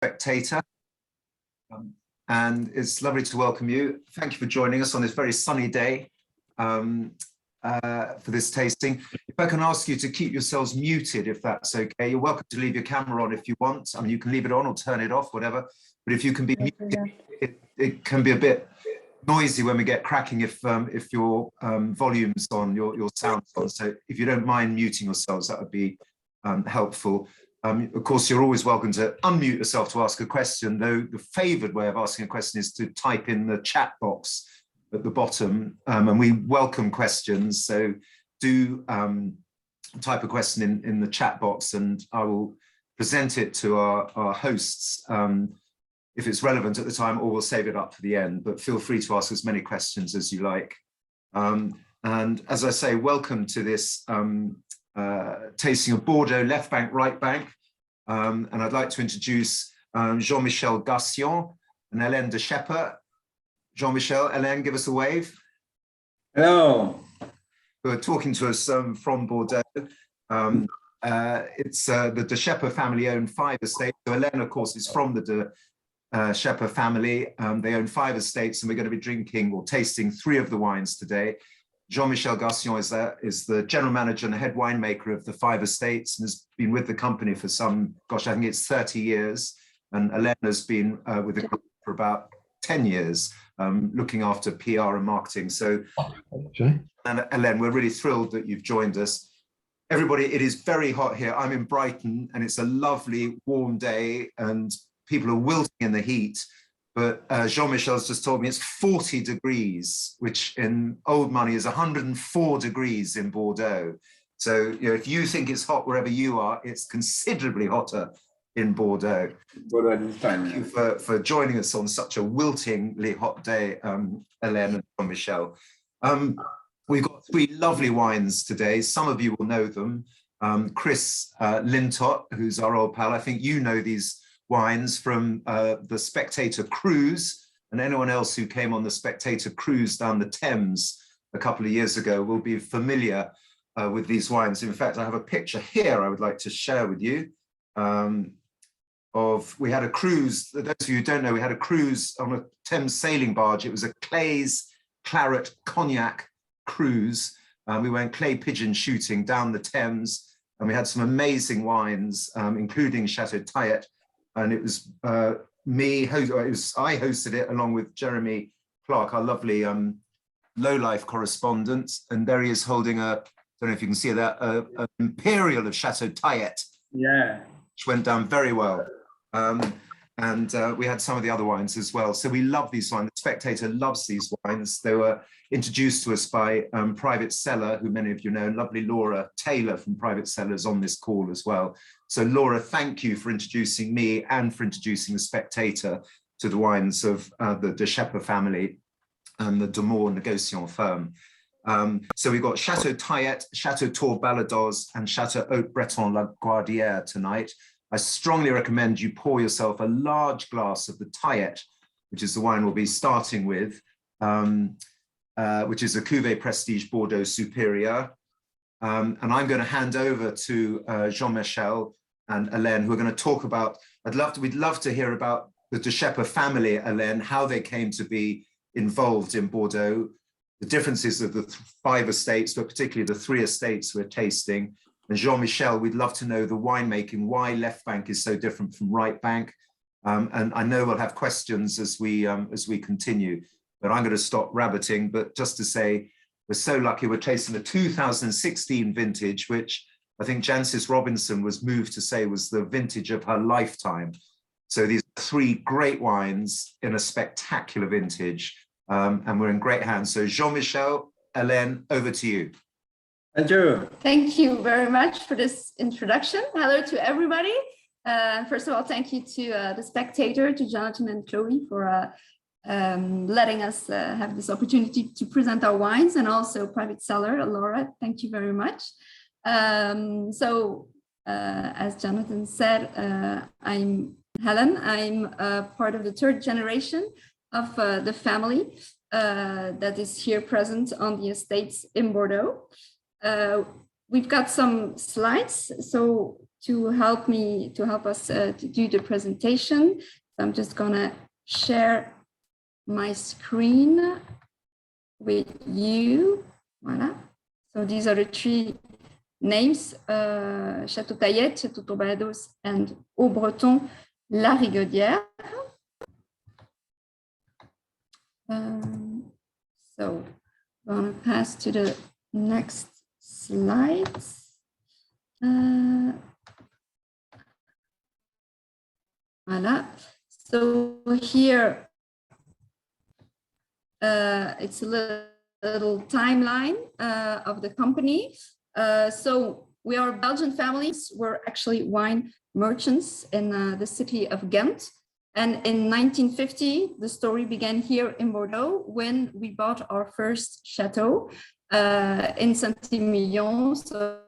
Spectator. And it's lovely to welcome you. Thank you for joining us on this very sunny day for this tasting. If I can ask you to keep yourselves muted, if that's okay. You're welcome to leave your camera on if you want. I mean, you can leave it on or turn it off, whatever. But if you can be muted, it can be a bit noisy when we get cracking if your volume's on, your sound's on. So if you don't mind muting yourselves, that would be helpful. Of course, you're always welcome to unmute yourself to ask a question, though the favoured way of asking a question is to type in the chat box at the bottom, and we welcome questions. So do type a question in the chat box and I will present it to our hosts if it's relevant at the time, or we'll save it up for the end. But feel free to ask as many questions as you like. And as I say, welcome to this tasting of Bordeaux left bank, right bank. And I'd like to introduce Jean Michel Garcion and Hélène de Schepper. Jean Michel, Hélène, give us a wave. Hello. Who are talking to us from Bordeaux. It's the de Schepper family own 5 estates. So Hélène, of course, is from the de Schepper family. They own 5 estates, and we're going to be drinking or tasting 3 of the wines today. Jean Michel Garcion is the general manager and the head winemaker of the 5 estates and has been with the company for some, gosh, I think it's 30 years. And Hélène has been with the company for about 10 years, looking after PR and marketing. So, and Hélène, we're really thrilled that you've joined us. Everybody, it is very hot here. I'm in Brighton and it's a lovely warm day and people are wilting in the heat. But Jean-Michel's just told me it's 40 degrees, which in old money is 104 degrees in Bordeaux. So, you know, if you think it's hot wherever you are, it's considerably hotter in Bordeaux. Thank you for joining us on such a wiltingly hot day, Hélène and Jean-Michel. We've got 3 lovely wines today. Some of you will know them. Chris Lintott, who's our old pal, I think you know these wines from the Spectator cruise, and anyone else who came on the Spectator cruise down the Thames a couple of years ago will be familiar with these wines. In fact, I have a picture here I would like to share with you we had a cruise. Those of you who don't know, we had a cruise on a Thames sailing barge. It was a Clay's Claret Cognac cruise. We went clay pigeon shooting down the Thames, and we had some amazing wines, including Château Tayet. And it was I hosted it along with Jeremy Clark, our lovely low-life correspondent. And there he is holding I don't know if you can see that, an Imperial of Château Tayet. Yeah. Which went down very well. We had some of the other wines as well. So we love these wines. The Spectator loves these wines. They were introduced to us by Private Cellar, who many of you know, and lovely Laura Taylor from Private Cellar is on this call as well. So Laura, thank you for introducing me and for introducing the Spectator to the wines of the de Schepper family and the de Mour negociant firm. So we've got Château Tayet, Château Tour Baladoz, and Château Haut Breton Larigaudière tonight. I strongly recommend you pour yourself a large glass of the Tayet, which is the wine we'll be starting with, which is a Cuvée Prestige Bordeaux Supérieur. And I'm going to hand over to Jean-Michel and Hélène, who are going to talk about, we'd love to hear about the de Schepper family, Hélène, how they came to be involved in Bordeaux, the differences of the 5 estates, but particularly the 3 estates we're tasting. And Jean-Michel, we'd love to know the winemaking, why left bank is so different from right bank. And I know we'll have questions as we continue, but I'm going to stop rabbiting. But just to say, we're so lucky we're tasting the 2016 vintage, which I think Jancis Robinson was moved to say was the vintage of her lifetime. So these are 3 great wines in a spectacular vintage, and we're in great hands. So Jean-Michel, Hélène, over to you. Thank you. Thank you very much for this introduction. Hello to everybody. First of all, thank you to the Spectator, to Jonathan and Chloe for letting us have this opportunity to present our wines, and also Private Cellar, Laura, thank you very much. As Jonathan said, I'm Hélène. I'm part of the 3rd generation of the family that is here present on the estates in Bordeaux. We've got some slides. So to help us to do the presentation. So I'm just gonna share my screen with you. Voilà. So these are the three names: Château Tayet, Château Baladoz, and Haut Breton, Larigaudière. So I'm gonna pass to the next slides. Voilà. So here it's a little timeline of the company. So we are Belgian families. We're actually wine merchants in the city of Ghent. And in 1950, the story began here in Bordeaux when we bought our first chateau in Saint-Emilion. So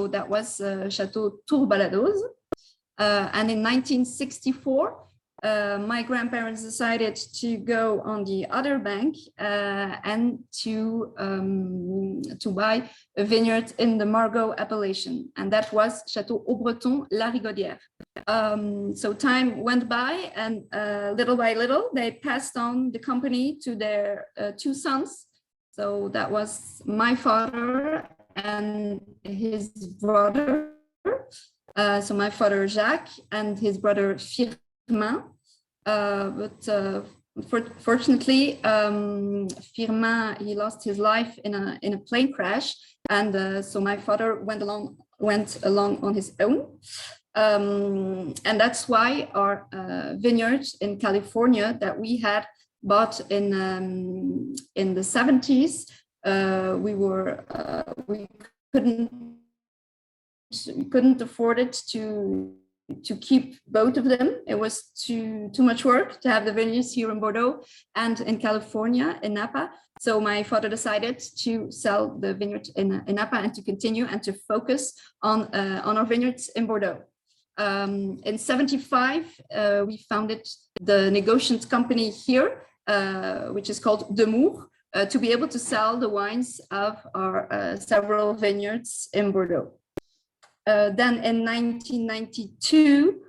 that was Château Baladoz. And in 1964, my grandparents decided to go on the other bank and to buy a vineyard in the Margaux appellation, and that was Château Breton, Larigaudière. So time went by, and little by little, they passed on the company to their two sons. So that was my father and his brother. So my father Jacques and his brother Firmin. Fortunately, Firmin, he lost his life in a plane crash, and so my father went along on his own. And that's why our vineyard in California that we had bought in the 70s, we couldn't afford it to keep both of them. It was too much work to have the vineyards here in Bordeaux and in California, in Napa. So my father decided to sell the vineyard in Napa and to continue and to focus on our vineyards in Bordeaux. In 75, we founded the negotiant company here, which is called the Mour, to be able to sell the wines of our several vineyards in Bordeaux. Then in 1992,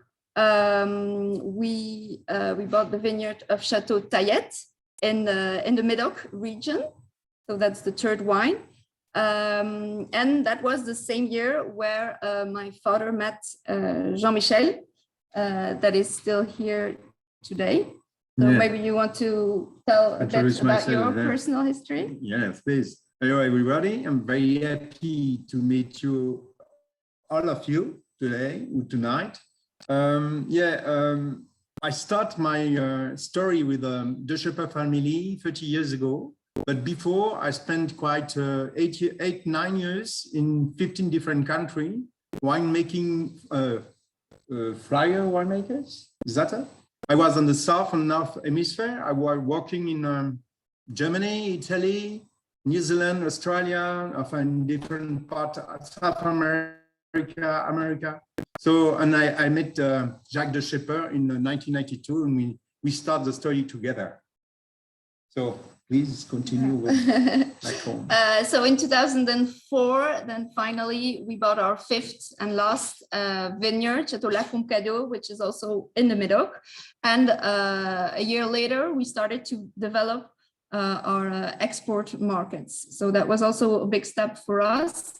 we bought the vineyard of Château Tayet in the Médoc region. So that's the third wine. And that was the same year where my father met Jean Michel, that is still here today. So maybe you want to tell a bit about your personal history? Yes, please. Hello, everybody. I'm very happy to meet you, all of you today or tonight. I start my story with the Schepper family 30 years ago. But before, I spent quite 9 years in 15 different countries, winemaking, flyer winemakers. Is that it? I was on the south and north hemisphere. I was working in Germany, Italy, New Zealand, Australia, often different parts of South America. So, and I met Jacques de Schepper in 1992, and we start the story together. So please continue with back home. So in 2004, then finally we bought our fifth and last vineyard, Château Lacombe, which is also in the Médoc. And a year later, we started to develop our export markets. So that was also a big step for us.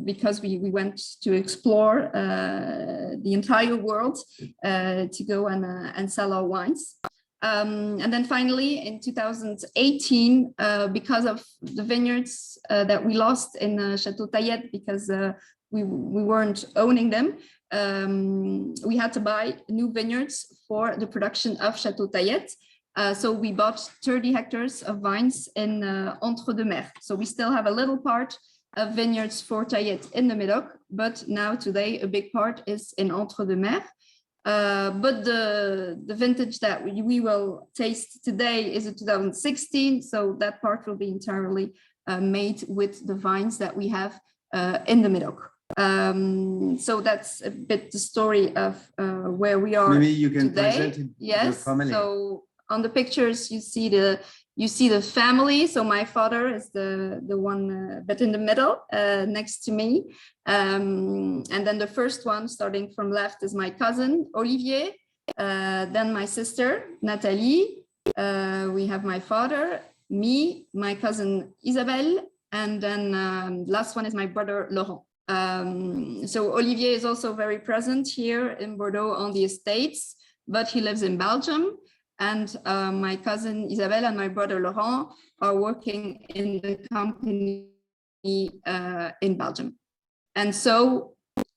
Because we went to explore the entire world to go and sell our wines. And then finally in 2018, because of the vineyards that we lost in Château Tayet, because we weren't owning them, we had to buy new vineyards for the production of Château Tayet. So we bought 30 hectares of vines in Entre-deux-Mers. So we still have a little part of vineyards for Tayet in the Médoc, but now today a big part is in Entre-deux-Mers. But the vintage that we will taste today is a 2016, so that part will be entirely made with the vines that we have in the Médoc. So that's a bit the story of where we are. Maybe you can today. present it. Yes. The family. So on the pictures you see the you see the family. So my father is the one but in the middle next to me. And then the first one starting from left is my cousin, Olivier. Then my sister, Nathalie. We have my father, me, my cousin, Isabelle. And then last one is my brother, Laurent. So Olivier is also very present here in Bordeaux on the estates, but he lives in Belgium. And my cousin Isabelle and my brother Laurent are working in the company in Belgium. And so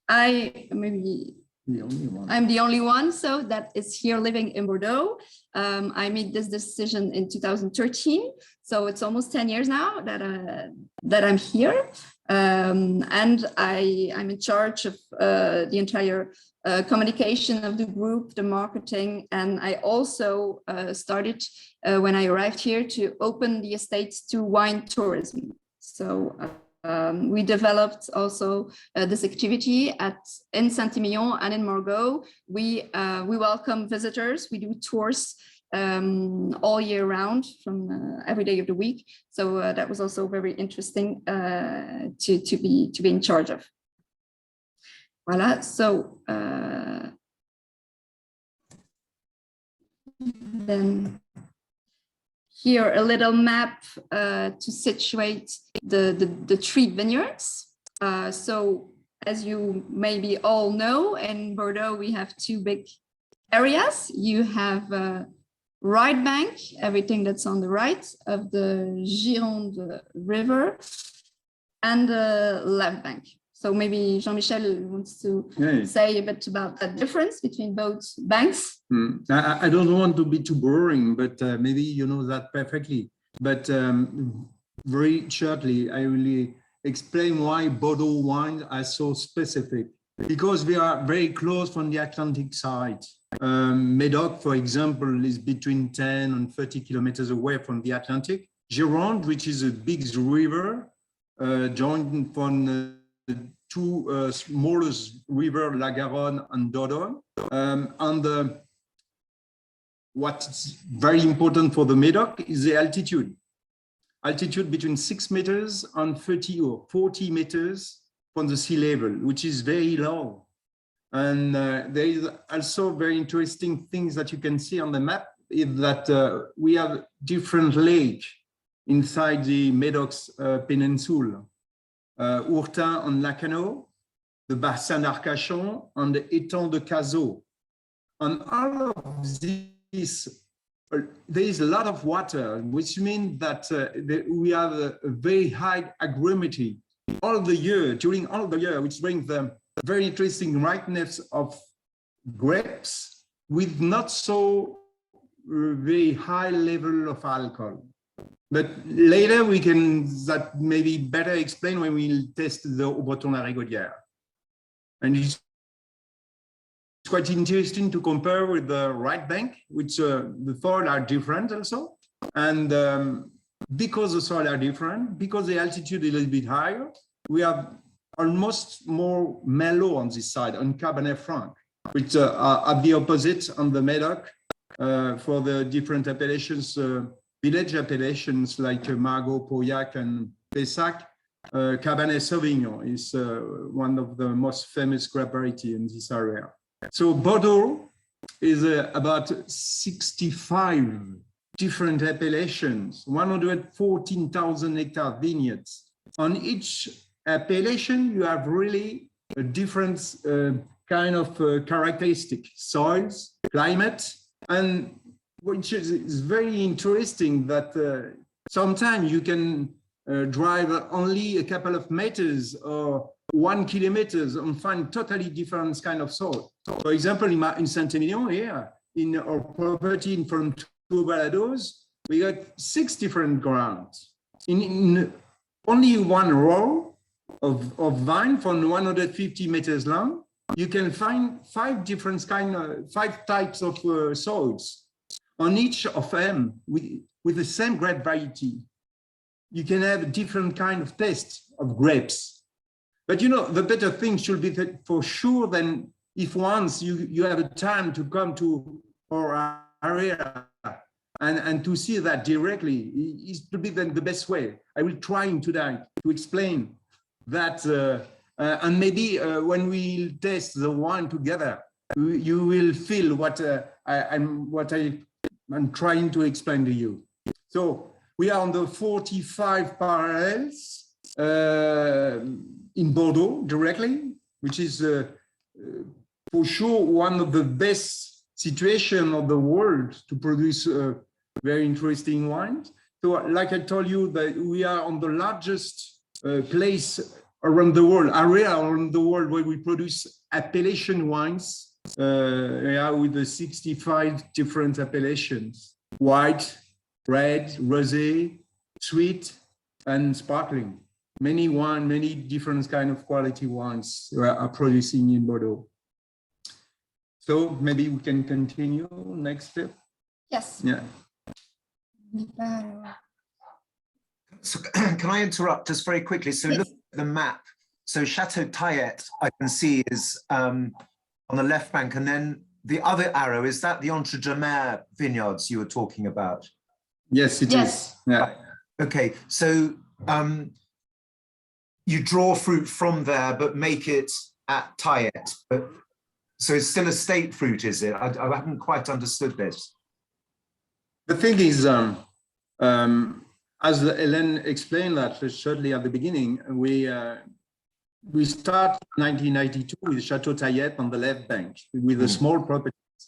I'm the only one, so that is here living in Bordeaux. I made this decision in 2013, so it's almost 10 years now that I'm here. And I'm in charge of the entire communication of the group, the marketing, and I also started when I arrived here to open the estates to wine tourism. So we developed also this activity in Saint-Emilion and in Margaux. We welcome visitors. We do tours all year round from every day of the week. So that was also very interesting to be in charge of. Voilà. So then here a little map to situate the 3 vineyards. So as you maybe all know, in Bordeaux we have 2 big areas. You have right bank, everything that's on the right of the Gironde River, and the left bank. So maybe Jean Michel wants to say a bit about the difference between both banks. I don't want to be too boring, but maybe you know that perfectly. But very shortly, I will explain why Bordeaux wines are so specific. Because we are very close from the Atlantic side. Médoc, for example, is between 10 and 30 kilometers away from the Atlantic. Gironde, which is a big river, joined from 2 smallest rivers, La Garonne and Dordogne. And what's very important for the Médoc is the altitude. Altitude between 6 meters and 30 or 40 meters from the sea level, which is very low. And there is also very interesting things that you can see on the map is that we have different lakes inside the Médoc's peninsula. Ourtin and Lacanau, the Bassin d'Arcachon, and the Étang de Cazaux. And all of this, there is a lot of water, which means that we have a very high agrimetry all the year, during all the year, which brings the very interesting ripeness of grapes with not so very high level of alcohol. But later we can that maybe better explain when we test the Breton Larigaudière. And it's quite interesting to compare with the right bank, which the soil are different also. And because the soil are different, because the altitude is a little bit higher, we have almost more mellow on this side, on Cabernet Franc, which are at the opposite on the Médoc for the different appellations, village appellations like Margaux, Pauillac, and Pessac. Cabernet Sauvignon is one of the most famous grape variety in this area. So Bordeaux is about 65 different appellations, 114,000 hectare vineyards. On each appellation, you have really a different kind of characteristic, soils, climate, and which is very interesting that sometimes you can drive only a couple of meters or 1 kilometer and find totally different kind of soil. For example, in Saint-Emilion here, in our property in front of Baladoz, we got 6 different grounds. In only 1 row of vine from 150 meters long, you can find 5 different five types of soils. On each of them, with the same grape variety, you can have a different kind of taste of grapes. But you know, the better thing should be that for sure than if once you have a time to come to our area and to see that directly is to be the best way. I will try today to explain that, and maybe when we taste the wine together, you will feel what I'm trying to explain to you. So we are on the 45 parallels in Bordeaux directly, which is for sure one of the best situations of the world to produce very interesting wines. So like I told you, that we are on the largest place around the world, area around the world where we produce appellation wines, with the 65 different appellations: white, red, rosé, sweet, and sparkling. Many wine, many different kind of quality wines are producing in Bordeaux. So maybe we can continue next step. Yes. Yeah. So can I interrupt just very quickly? So look at the map. So Château Tayet, I can see, is on the left bank, and then the other arrow, is that the Entre-deux-Mers vineyards you were talking about? Yes, it is. Yeah. Okay, so you draw fruit from there, but make it at Tayet. So it's still a state fruit, is it? I haven't quite understood this. The thing is, as Hélène explained that shortly at the beginning, we start 1992 with Château Tayet on the left bank with a small properties,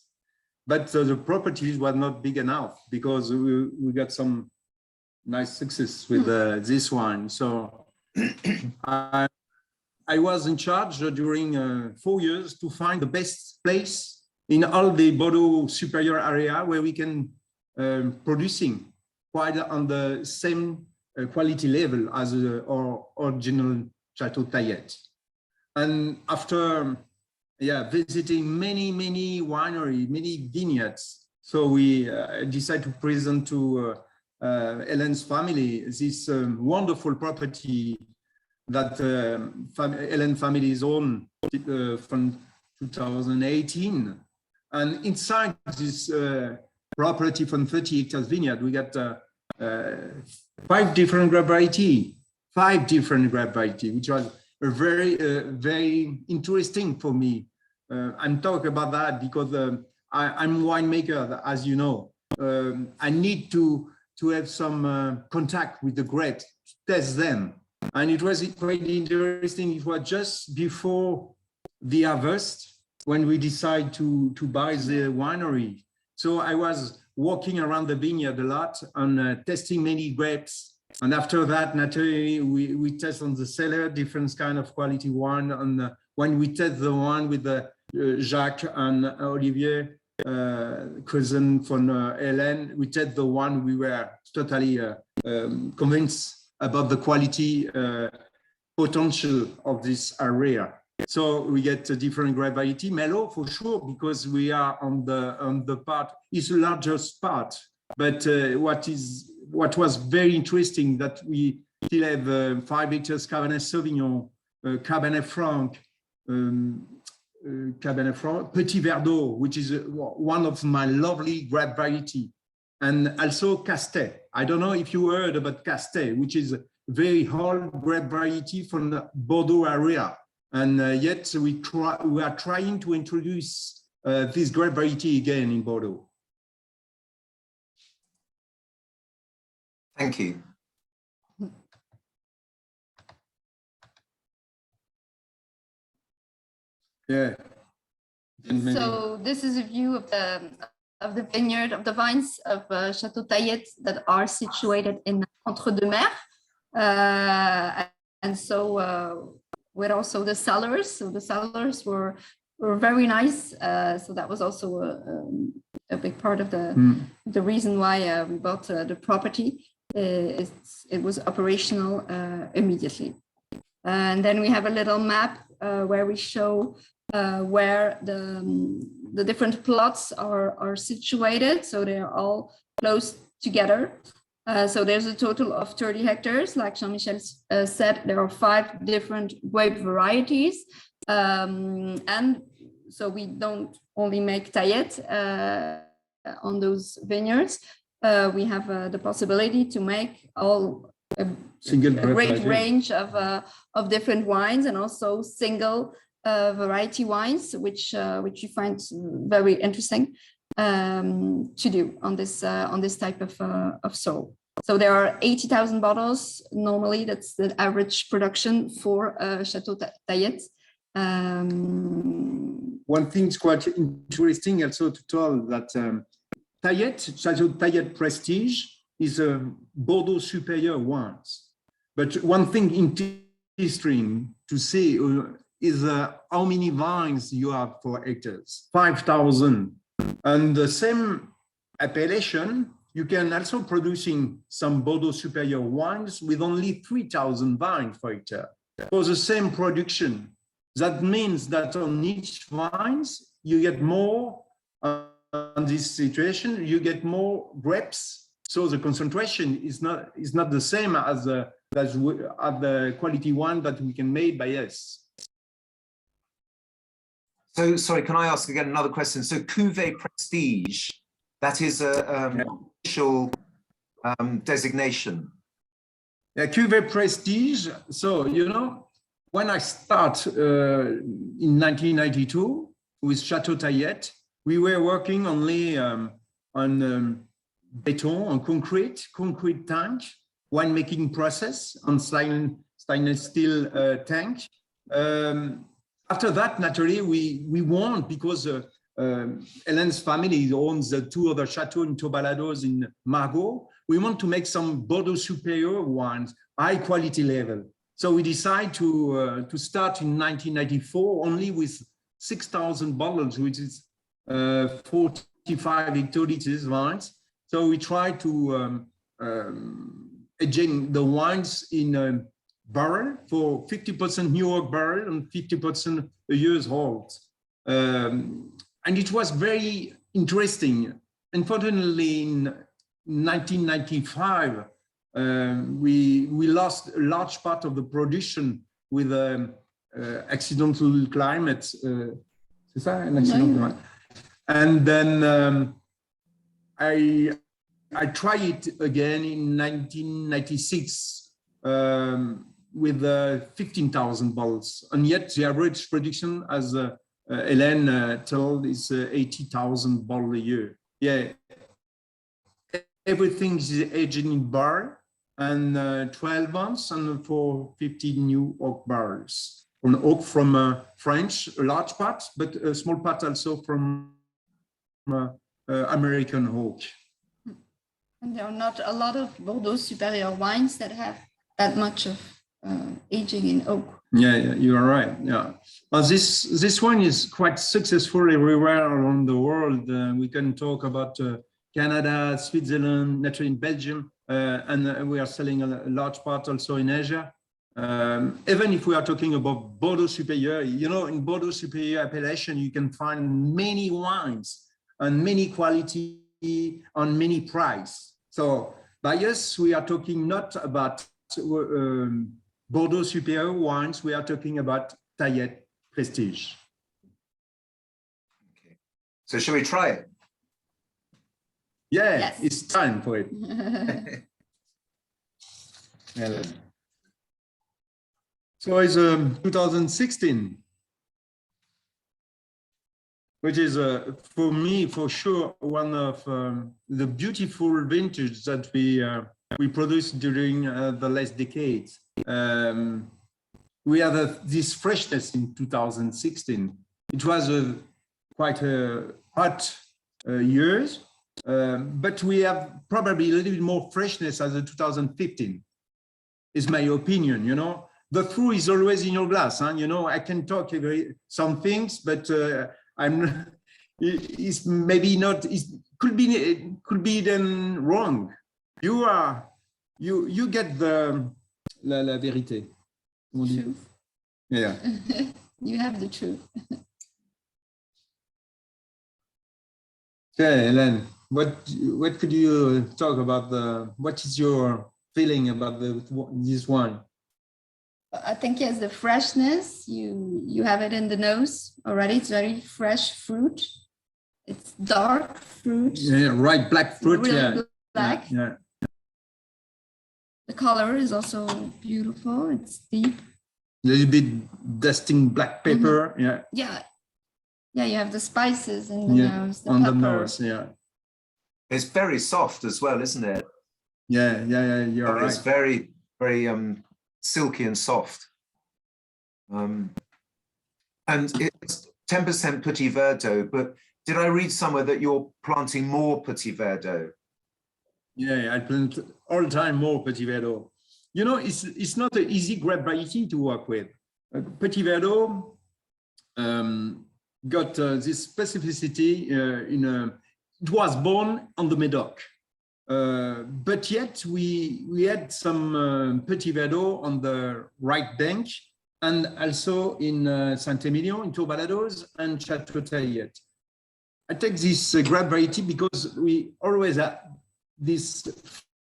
but the properties were not big enough because we got some nice success with this one. So I was in charge during 4 years to find the best place in all the Bordeaux superior area where we can producing quite on the same quality level as our original Château Tayet. And after visiting many wineries, many vineyards, so we decided to present to Hélène's family this wonderful property that Hélène family's own from 2018. And inside this property from 30 hectares vineyard, we got 5 different grape variety, which was a very interesting for me. I'm talking about that because I'm a winemaker, as you know. I need to have some contact with the grapes, to test them. And it was quite interesting. It was just before the harvest when we decided to buy the winery. So I was walking around the vineyard a lot and testing many grapes. And after that, naturally, we test on the cellar different kind of quality wine. And when we test the wine with Jacques and Olivier, cousin from Hélène, we test the one we were totally convinced about the quality potential of this area. So we get a different grape variety, Merlot for sure, because we are on the part, is the largest part. But what was very interesting that we still have 5 hectares Cabernet Sauvignon, Cabernet Franc, Petit Verdot, which is one of my lovely grape variety, and also Castet. I don't know if you heard about Castet, which is a very old grape variety from the Bordeaux area. And yet we are trying to introduce this grape variety again in Bordeaux. Thank you. Yeah. So this is a view of the vineyard, of the vines of Château Tayet that are situated in Entre-deux-Mers. And so with also the cellars. So the cellars were very nice. So that was also a big part of the reason why we bought the property. It was operational immediately. And then we have a little map where we show where the different plots are situated. So they're all close together. So there's a total of 30 hectares. Like Jean Michel said, there are 5 different grape varieties. And so we don't only make Tayet on those vineyards. we have the possibility to make a great range of different wines, and also single variety wines, which you find very interesting to do on this type of soul. So there are 80,000 bottles normally. That's the average production for Château Tayet. One thing is quite interesting also to tell that Château Tayet Prestige is a Bordeaux superior wines. But one thing interesting to see is how many vines you have for hectares, 5,000. And the same appellation, you can also producing some Bordeaux superior wines with only 3,000 vines per hectare for the same production. That means that on each vines, you get more on this situation, you get more grapes. So the concentration is not the same as the quality wine that we can make by us. So, sorry, can I ask again another question? So Cuvée Prestige, that is a official designation. Yeah, Cuvée Prestige. So, you know, when I start in 1992 with Château Tayet, we were working only on Breton, on concrete tank, winemaking process, on stainless steel tank. After that, naturally, we want, because Hélène's family owns the two other chateaux in Baladoz in Margaux. We want to make some Bordeaux superior wines, high quality level. So we decide to start in 1994 only with 6,000 bottles, which is 45 hectoliters wines. So we try to aging the wines in barrel for 50% New York barrel and 50% a year's old. And it was very interesting. Unfortunately, in 1995, we lost a large part of the production with accidental climate. C'est ça, an accidental climate. And then I tried it again in 1996 with 15,000 bottles, and yet the average production, as Hélène told, is 80,000 bottles a year. Yeah, everything is aged in barrel, and 12 months, and for 15 new oak barrels. On oak from French, a large part, but a small part also from American oak. And there are not a lot of Bordeaux superior wines that have that much of aging in oak. Yeah, you are right. Yeah, well, this one is quite successful everywhere around the world. We can talk about Canada, Switzerland, naturally in Belgium, and we are selling a large part also in Asia. Even if we are talking about Bordeaux Superior, you know, in Bordeaux Superior appellation, you can find many wines and many quality on many price. So by us, we are talking not about Bordeaux Superior wines, we are talking about Tayet Prestige. Okay. So shall we try it? Yeah, Yes. It's time for it. So it's 2016, which is for me, for sure, one of the beautiful vintage that we produced during the last decades. We had this freshness in 2016. It was quite a hot years, but we have probably a little bit more freshness as a 2015, is my opinion, you know. The truth is always in your glass, huh? You know, I can talk some things, but I'm. It's maybe not. It could be then wrong. You get la vérité. Truth. Yeah. You have the truth. Okay, Hélène, what could you talk about what is your feeling about this wine? I think yes, the freshness, you have it in the nose already. It's very fresh fruit. It's dark fruit. Yeah, right, black fruit. Really Yeah, black. Yeah. The color is also beautiful. It's deep. A little bit dusting black pepper. Yeah. Yeah. Yeah, you have the spices in the nose, the on pepper. the nose. Yeah. It's very soft as well, isn't it? Yeah. You're right. It's very, very silky and soft. And it's 10% Petit Verdot, but did I read somewhere that you're planting more Petit Verdot? Yeah, I plant all the time more Petit Verdot. You know, it's not an easy grape variety to work with. Petit Verdot got this specificity it was born on the Médoc. But yet we had some Petit Verdot on the right bank and also in Saint-Emilion, into Baladoz and Château Tayet. I take this grape variety because we always have this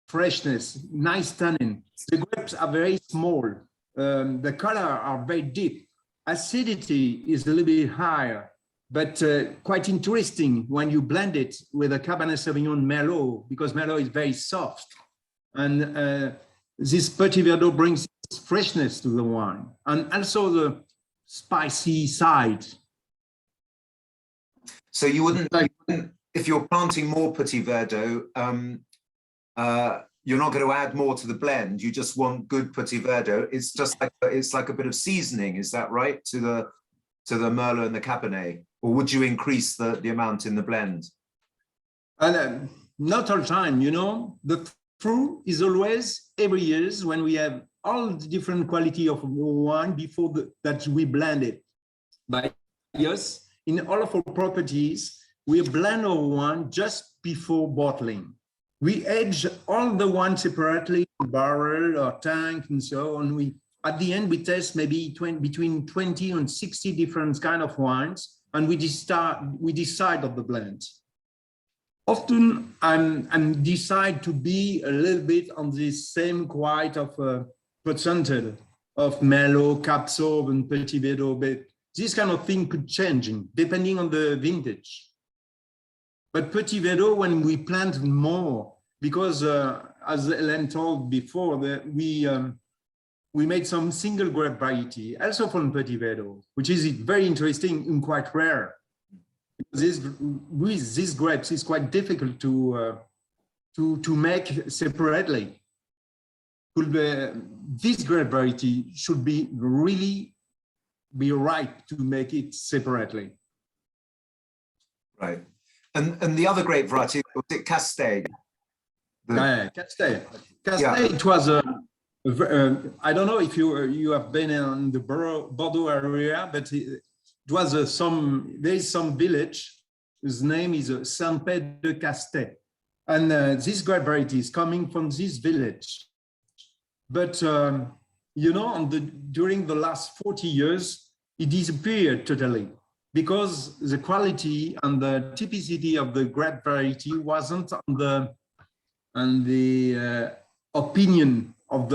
freshness, nice tannin. The grapes are very small. The color are very deep. Acidity is a little bit higher, but quite interesting when you blend it with a Cabernet Sauvignon Merlot, because Merlot is very soft. And this Petit Verdot brings freshness to the wine and also the spicy side. So you wouldn't, if you're planting more Petit Verdot, you're not going to add more to the blend. You just want good Petit Verdot. It's just like it's like a bit of seasoning. Is that right, to the Merlot and the Cabernet, or would you increase the amount in the blend? And not all time. You know, the fruit is always every year when we have all the different quality of wine before that we blend it. By us, in all of our properties, we blend our wine just before bottling. We age all the wine separately, barrel or tank and so on. At the end, we test maybe between 20 and 60 different kind of wines, and we decide on the blend. Often, I'm decide to be a little bit on this same quite of percentage of Merlot, Cab Sauv, and Petit Verdot, but this kind of thing could change depending on the vintage. But Petit Verdot, when we plant more, because as Hélène told before, that we made some single grape variety, also from Petit Verdot, which is very interesting and quite rare. With these grapes, it's quite difficult to make separately. This grape variety should be really be right to make it separately. Right. And the other grape variety, was it Castaigne? Castaigne. It was I don't know if you have been in the Bordeaux area, but it was there is some village whose name is Saint-Pé-de-Castaigne, and this grape variety is coming from this village. But you know, during the last 40 years, it disappeared totally because the quality and the typicity of the grape variety wasn't on the opinion of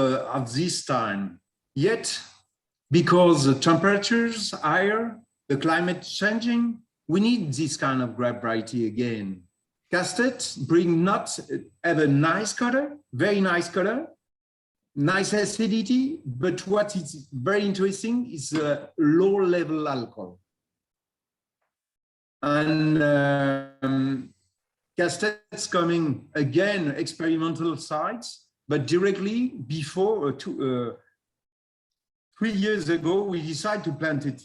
this time. Yet, because the temperatures higher, the climate changing, we need this kind of grape variety again. Castaigne have a nice color, very nice color, nice acidity, but what is very interesting is a low level alcohol. And Castaigne coming again, experimental sites, but directly before 3 years ago, we decided to plant it.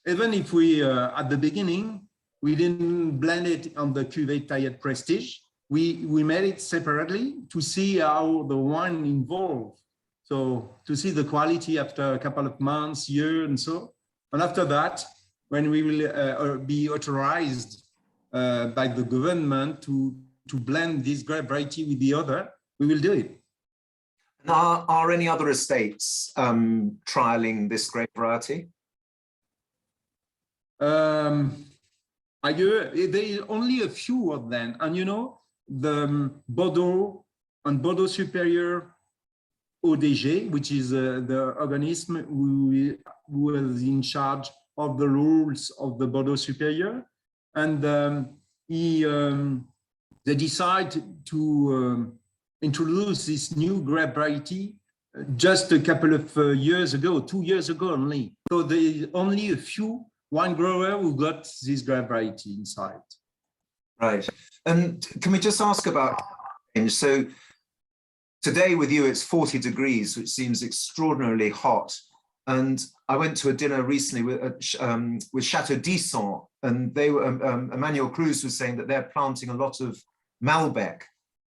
Even if we, at the beginning, we didn't blend it on the Cuvée Tayet Prestige, we made it separately to see how the wine evolved. So to see the quality after a couple of months, year, and so. And after that, when we will be authorized by the government to blend this grape variety with the other, we will do it. Are any other estates trialing this grape variety? There is only a few of them, and you know, the Bordeaux and Bordeaux Superior ODG, which is the organism who is in charge of the rules of the Bordeaux Superior, and he they decide to introduce this new grape variety just a couple of years ago, 2 years ago only. So there's only a few wine growers who got this grape variety inside. Right. And can we just ask about change? So today with you, it's 40 degrees, which seems extraordinarily hot. And I went to a dinner recently with Château Tayet, and they were, Emmanuel Cruz was saying that they're planting a lot of Malbec,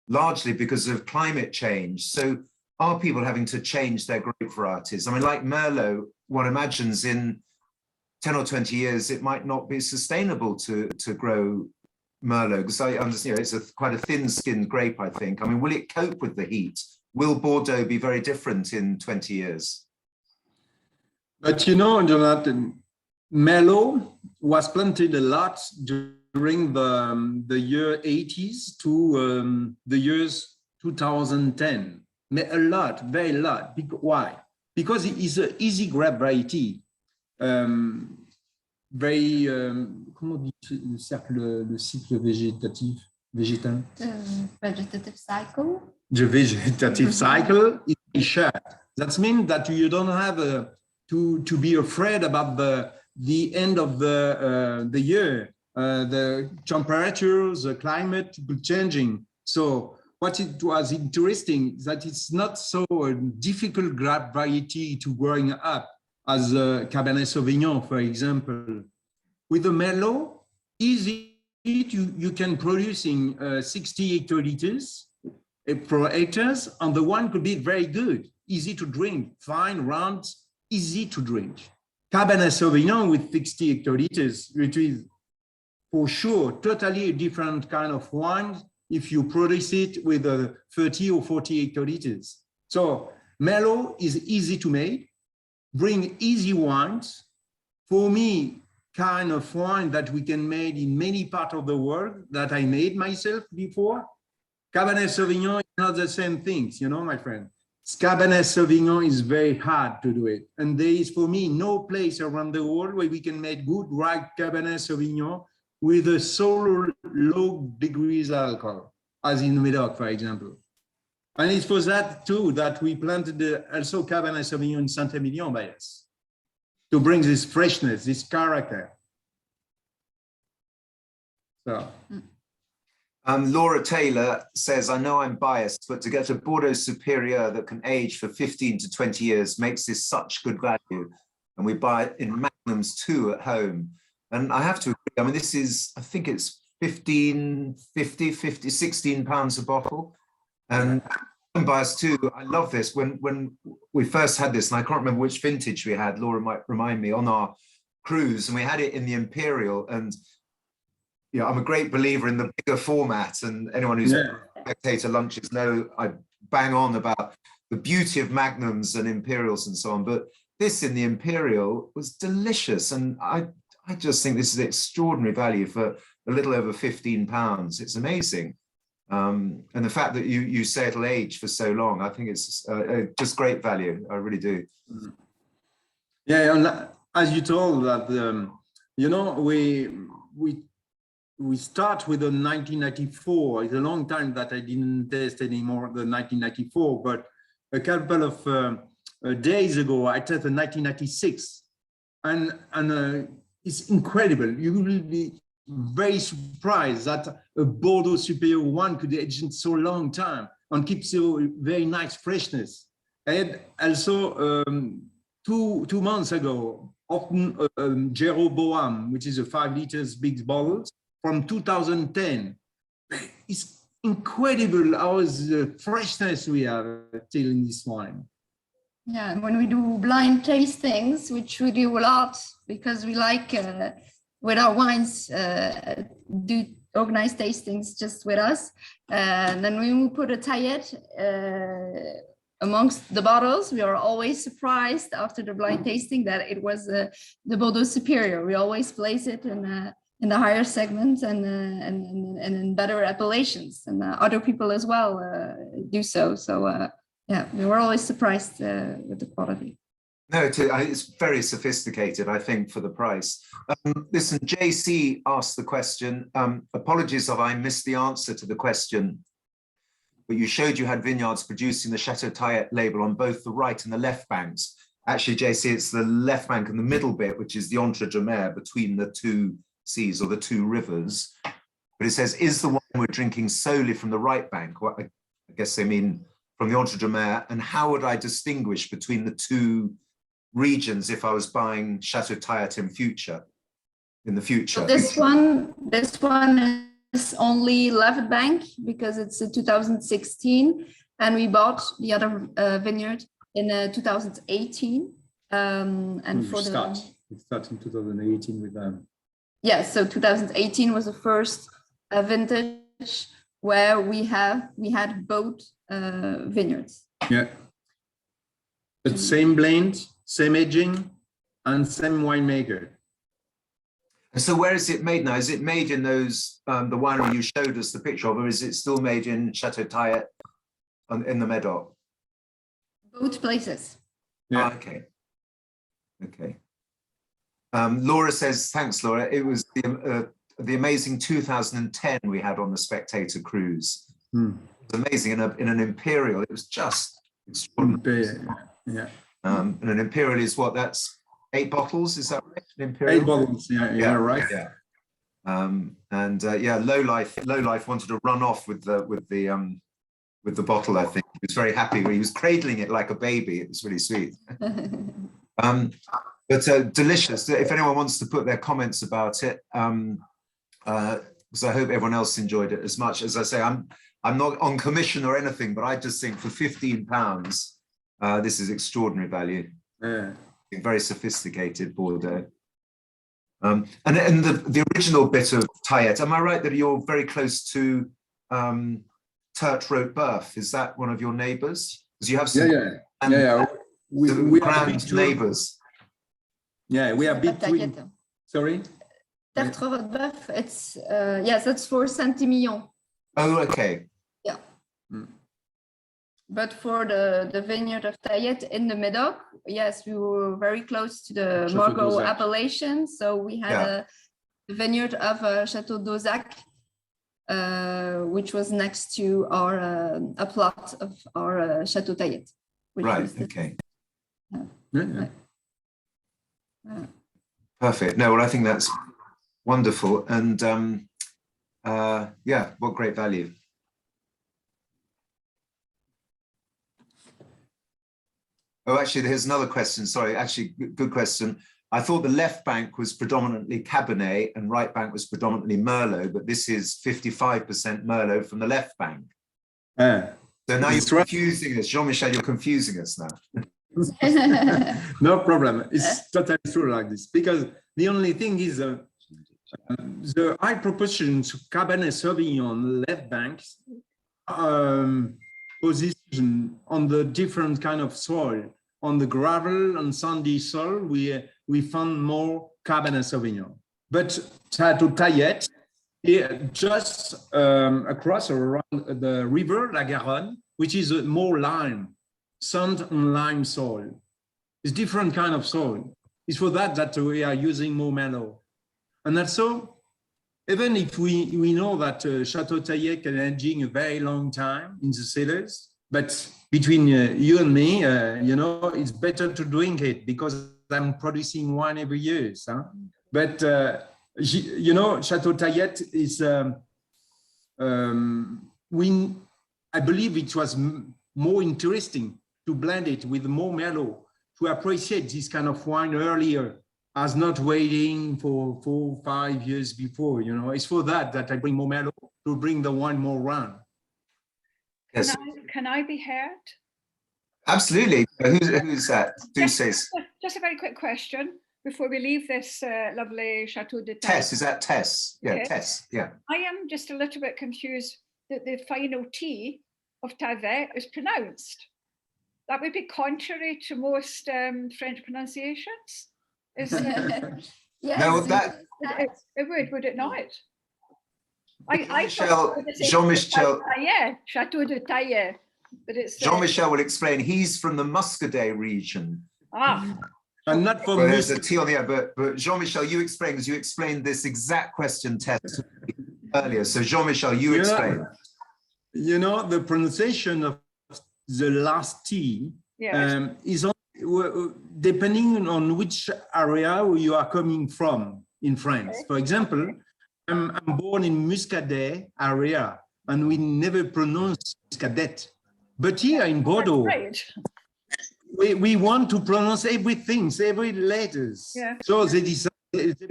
largely because of climate change. So are people having to change their grape varieties? I mean, like Merlot, one imagines in 10 or 20 years, it might not be sustainable to grow Merlot, because I understand, it's quite a thin-skinned grape, I think. I mean, will it cope with the heat? Will Bordeaux be very different in 20 years? But you know, Jonathan, Merlot was planted a lot during the year 80s to the years 2010. A lot, very lot. Why? Because it is an easy grape variety. Very, comment on dit le cycle végétatif, végétal? Vegetative cycle. The vegetative cycle is short. That means that you don't have to be afraid about the end of the year. The temperatures, the climate changing. So what it was interesting is that it's not so a difficult grape variety to growing up as Cabernet Sauvignon, for example. With the Merlot, easy you can producing 60 hectoliters per hectares, and the wine could be very good, easy to drink, fine, round, easy to drink. Cabernet Sauvignon with 60 hectoliters, which is for sure totally a different kind of wine if you produce it with 30 or 40 hectoliters. So Merlot is easy to make, bring easy wines. For me, kind of wine that we can make in many parts of the world that I made myself before. Cabernet Sauvignon is not the same things, you know, my friend. Cabernet Sauvignon is very hard to do it. And there is, for me, no place around the world where we can make good, right Cabernet Sauvignon with a so low degrees alcohol, as in Medoc, for example. And it's for that too that we planted also Cabernet Sauvignon in Saint-Emilion by us, to bring this freshness, this character. So. Laura Taylor says, I know I'm biased, but to get a Bordeaux Superior that can age for 15 to 20 years makes this such good value. And we buy it in magnums too at home. And I have to agree, I mean, this is, I think it's 16 pounds a bottle. And I'm biased too. I love this. When we first had this, and I can't remember which vintage we had, Laura might remind me, on our cruise, and we had it in the Imperial. And you know, I'm a great believer in the bigger format, and anyone who's Spectator lunches know I bang on about the beauty of magnums and Imperials and so on. But this in the Imperial was delicious, and I just think this is extraordinary value for a little over 15 pounds. It's amazing. And the fact that you say it'll age for so long, I think it's just great value. I really do. Yeah, and as you told that, you know, we start with the 1994. It's a long time that I didn't taste anymore the 1994, but a couple of days ago I tasted the 1996, and it's incredible. You will be very surprised that a Bordeaux Superior one could age in so long time and keep so very nice freshness. And also 2 months ago, often Jeroboam, which is a 5 liters big bottle from 2010. It's incredible how the freshness we have still in this wine. Yeah, and when we do blind tastings, which we do a lot because we like with our wines do organized tastings just with us. And then when we put a Tayet amongst the bottles, we are always surprised after the blind tasting that it was the Bordeaux Superior. We always place it in the higher segments and in better appellations, and other people as well do so. So yeah, we were always surprised with the quality. No, it's very sophisticated, I think, for the price. Listen, JC asked the question. Apologies if I missed the answer to the question, but you showed you had vineyards producing the Château Tayet label on both the right and the left banks. Actually, JC, it's the left bank and the middle bit, which is the Entre-deux-Mers between the two seas or the two rivers. But it says, is the wine we're drinking solely from the right bank? Well, I guess they mean from the Entre-deux-Mers. And how would I distinguish between the two regions if I was buying Château Tayet in the future? So this one is only left bank because it's a 2016, and we bought the other vineyard in 2018. And for it started in 2018 with them. Yes, so 2018 was the first vintage where we had both vineyards. Yeah, but same blend, same aging, and same winemaker. So where is it made now? Is it made in those, the winery you showed us the picture of, or is it still made in Château Tayet in the Médoc? Both places. Yeah. Oh, okay. Okay. Laura says, thanks, Laura. It was the amazing 2010 we had on the Spectator cruise. It was amazing in an Imperial. It was just extraordinary. Yeah. And an Imperial is what? That's 8 bottles, is that right? An Imperial? 8 bottles, yeah, right. Yeah. Yeah, Low Life wanted to run off with the bottle, I think. He was very happy. He was cradling it like a baby. It was really sweet. But delicious. If anyone wants to put their comments about it, so I hope everyone else enjoyed it as much. As I say, I'm not on commission or anything, but I just think for £15, this is extraordinary value. Yeah. Very sophisticated Bordeaux. And the original bit of Tayet, am I right that you're very close to Tert Rotebeuf? Is that one of your neighbors? Because you have some we are neighbors. Yeah, we are between. Sorry? Tert Rotebeuf, it's yes, that's for Saint-Emilion. Oh, okay. Yeah. But for the vineyard of Tayet in the Médoc, yes, we were very close to the Morgau appellation. So we had a vineyard of Château d'Ozac, which was next to our a plot of our Château Tayet. Right. Okay. Perfect. No, well, I think that's wonderful, and yeah, what great value. Oh, actually, here's another question. Sorry, actually, good question. I thought the left bank was predominantly Cabernet and right bank was predominantly Merlot, but this is 55% Merlot from the left bank. So now you're confusing us. Jean Michel, you're confusing us now. No problem. It's totally true like this, because the only thing is the high proportion to Cabernet Sauvignon left banks position on the different kind of soil. On the gravel and sandy soil, we found more Cabernet Sauvignon. But Château Tayet, just across around the river, La Garonne, which is more lime, sand and lime soil. It's different kind of soil. It's for that we are using more Merlot. And also, even if we know that Château Tayet can aging a very long time in the cellars, but between you and me, you know, it's better to drink it because I'm producing wine every year. Huh? But, you know, Château Tayet is, I believe it was more interesting to blend it with more Merlot, to appreciate this kind of wine earlier, as not waiting for 4 or 5 years before, you know. It's for that I bring more Merlot, to bring the wine more round. Yes. Can I be heard? Absolutely. Who's that? Do say. Just a very quick question before we leave this lovely Château de Tayet. Tess, is that Tess? Yeah, yes. Tess, yeah. I am just a little bit confused that the final T of Tayet is pronounced. That would be contrary to most French pronunciations. Is yes, no, it would it not? Jean Michel, Château de Tayet, but it's Jean Michel will explain. He's from the Muscadet region, Ah, And not for Well, there's a Muscat. T on the end, but Jean-Michel, you explained, because you explained this exact question test earlier. So Jean-Michel, you Yeah. explain. You know, the pronunciation of the last T yes. is depending on which area you are coming from in France. Okay. For example, I'm born in Muscadet area, and we never pronounce Muscadet. But here in Bordeaux, Right. we want to pronounce everything, every letters. Yeah. So they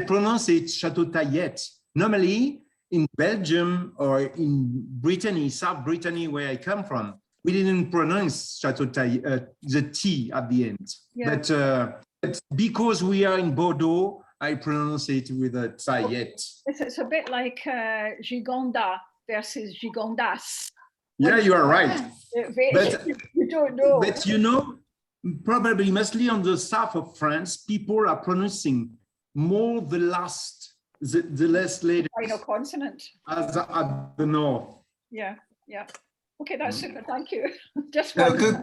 pronounce it Château Tayet. Normally in Belgium or in Brittany, South Brittany, where I come from, we didn't pronounce Château Tayet, the T at the end. Yeah. But because we are in Bordeaux, I pronounce it with a Tayet. It's a bit like Gigonda versus Gigondas. Yeah, you are right. But- You don't know. But you know, probably mostly on the south of France, people are pronouncing more the last letter Final consonant. as at the north. Yeah, yeah. Okay, that's super. Thank you. Just No, one. good.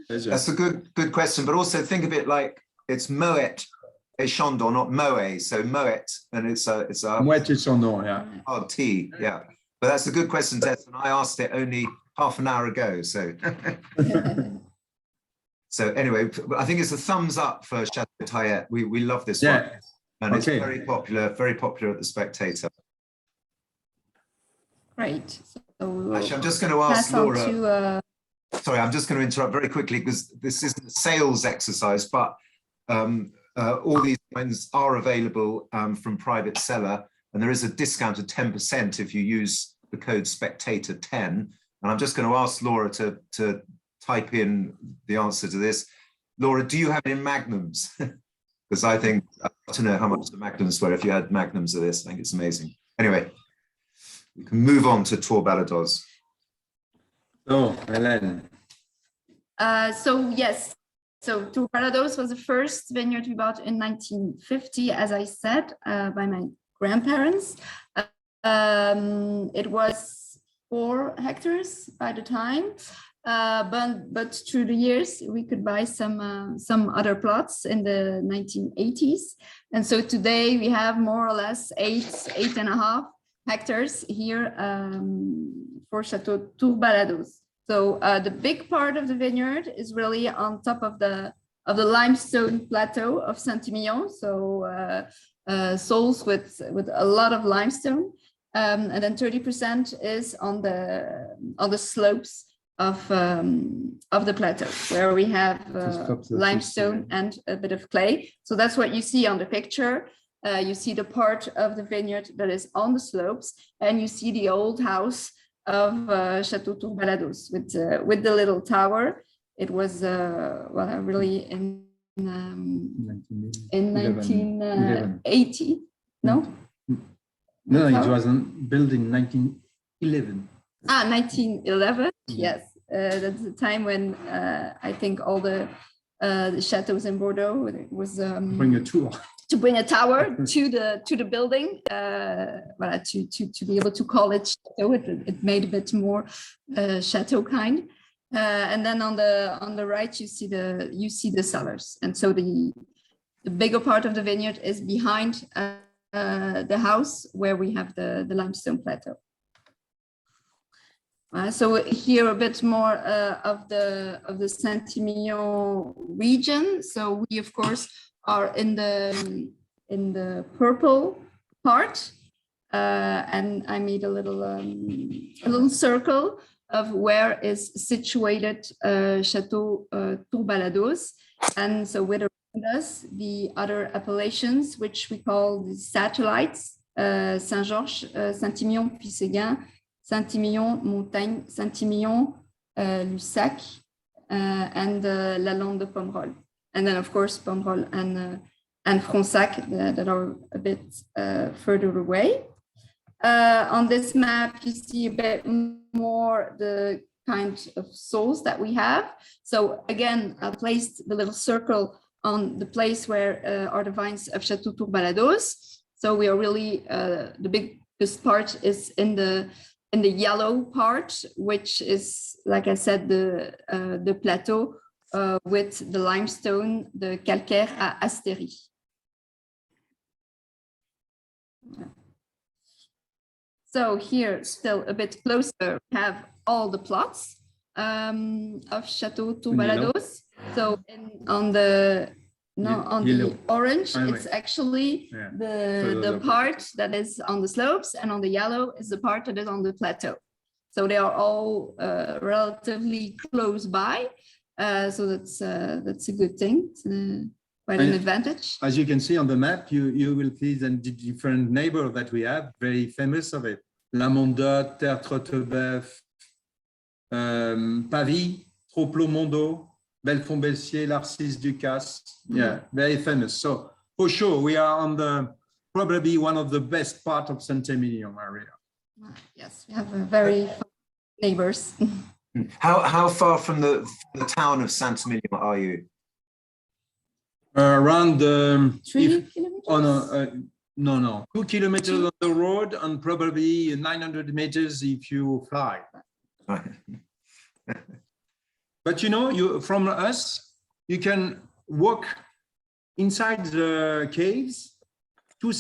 Pleasure. That's a good question, but also think of it like it's Moet et Chandon, not Moe. So Moet, and it's a Moitié son nom, yeah. hard T, yeah. But that's a good question, Tess, and I asked it only half an hour ago. So, so anyway, I think it's a thumbs up for Château Tayet. We love this one, Yeah. and it's Okay. very popular at the Spectator. Great. So we will Actually, I'm just going to ask pass on Laura. to Sorry, I'm just going to interrupt very quickly because this isn't a sales exercise, but all these wines are available from private Cellar, and there is a discount of 10% if you use the code Spectator10. And I'm just going to ask Laura to type in the answer to this. Laura, do you have it in magnums? Because I think, I'd like to know how much the magnums were if you had magnums of this. I think it's amazing. Anyway, we can move on to Tour Baladoz. Oh, Hélène. so yes, so Tour Baladoz was the first vineyard we bought in 1950, as I said, by my grandparents. It was 4 hectares by the time, but through the years we could buy some other plots in the 1980s, and so today we have more or less 8.5 hectares here for Château Tour Baladoz. So the big part of the vineyard is really on top of the limestone plateau of Saint-Emilion. So soils with a lot of limestone, and then 30% is on the slopes of the plateau where we have limestone and a bit of clay. So that's what you see on the picture. You see the part of the vineyard that is on the slopes, and you see the old house of Château Tour Baladoz with the little tower. It was really in 1980. No, it wasn't built in 1911. 1911. Yes, that's the time when I think all the chateaux in Bordeaux was Bring a tour. to bring a tower to the building, to be able to call it chateau. It made a bit more chateau kind. And then on the right you see the cellars, and so the bigger part of the vineyard is behind the house where we have the limestone plateau. So here a bit more of the Saint-Emilion region. So we of course are in the purple part, and I made a little circle of where is situated Château Tour Baladoz, and so with around us the other appellations which we call the satellites: Saint-Georges, Saint-Emilion, Puy-Séguin, Saint-Emilion, Montagne, Saint-Emilion, Lussac, and La Lande de Pomerol. And then, of course, Pomerol and Fronsac that are a bit further away. On this map, you see a bit more the kind of soils that we have. So again, I placed the little circle on the place where are the vines of Château Tour Baladoz. So we are really, the biggest part is in the yellow part, which is, like I said, the plateau with the limestone, the calcaire à astérie. So here, still a bit closer, we have all the plots of Château Baladoz. So on the orange, it's actually the part that is on the slopes, and on the yellow is the part that is on the plateau. So they are all relatively close by. So that's a good thing. It's quite an advantage. As you can see on the map, you will see the different neighbors that we have, very famous of it. La Mondotte, Terre-Trottebœuf, Pavie, Troplot-Mondo, Belfond-Belsier, Larcis-Ducasse. Yeah, very famous. So for sure, we are on probably one of the best part of Saint-Emilion area. Yes, we have very neighbors. How far from the town of Saint-Emilion are you? Around 3 kilometers? Oh no, 2 kilometers on the road and probably 900 meters if you fly. Right. But you know, from us, you can walk inside the caves through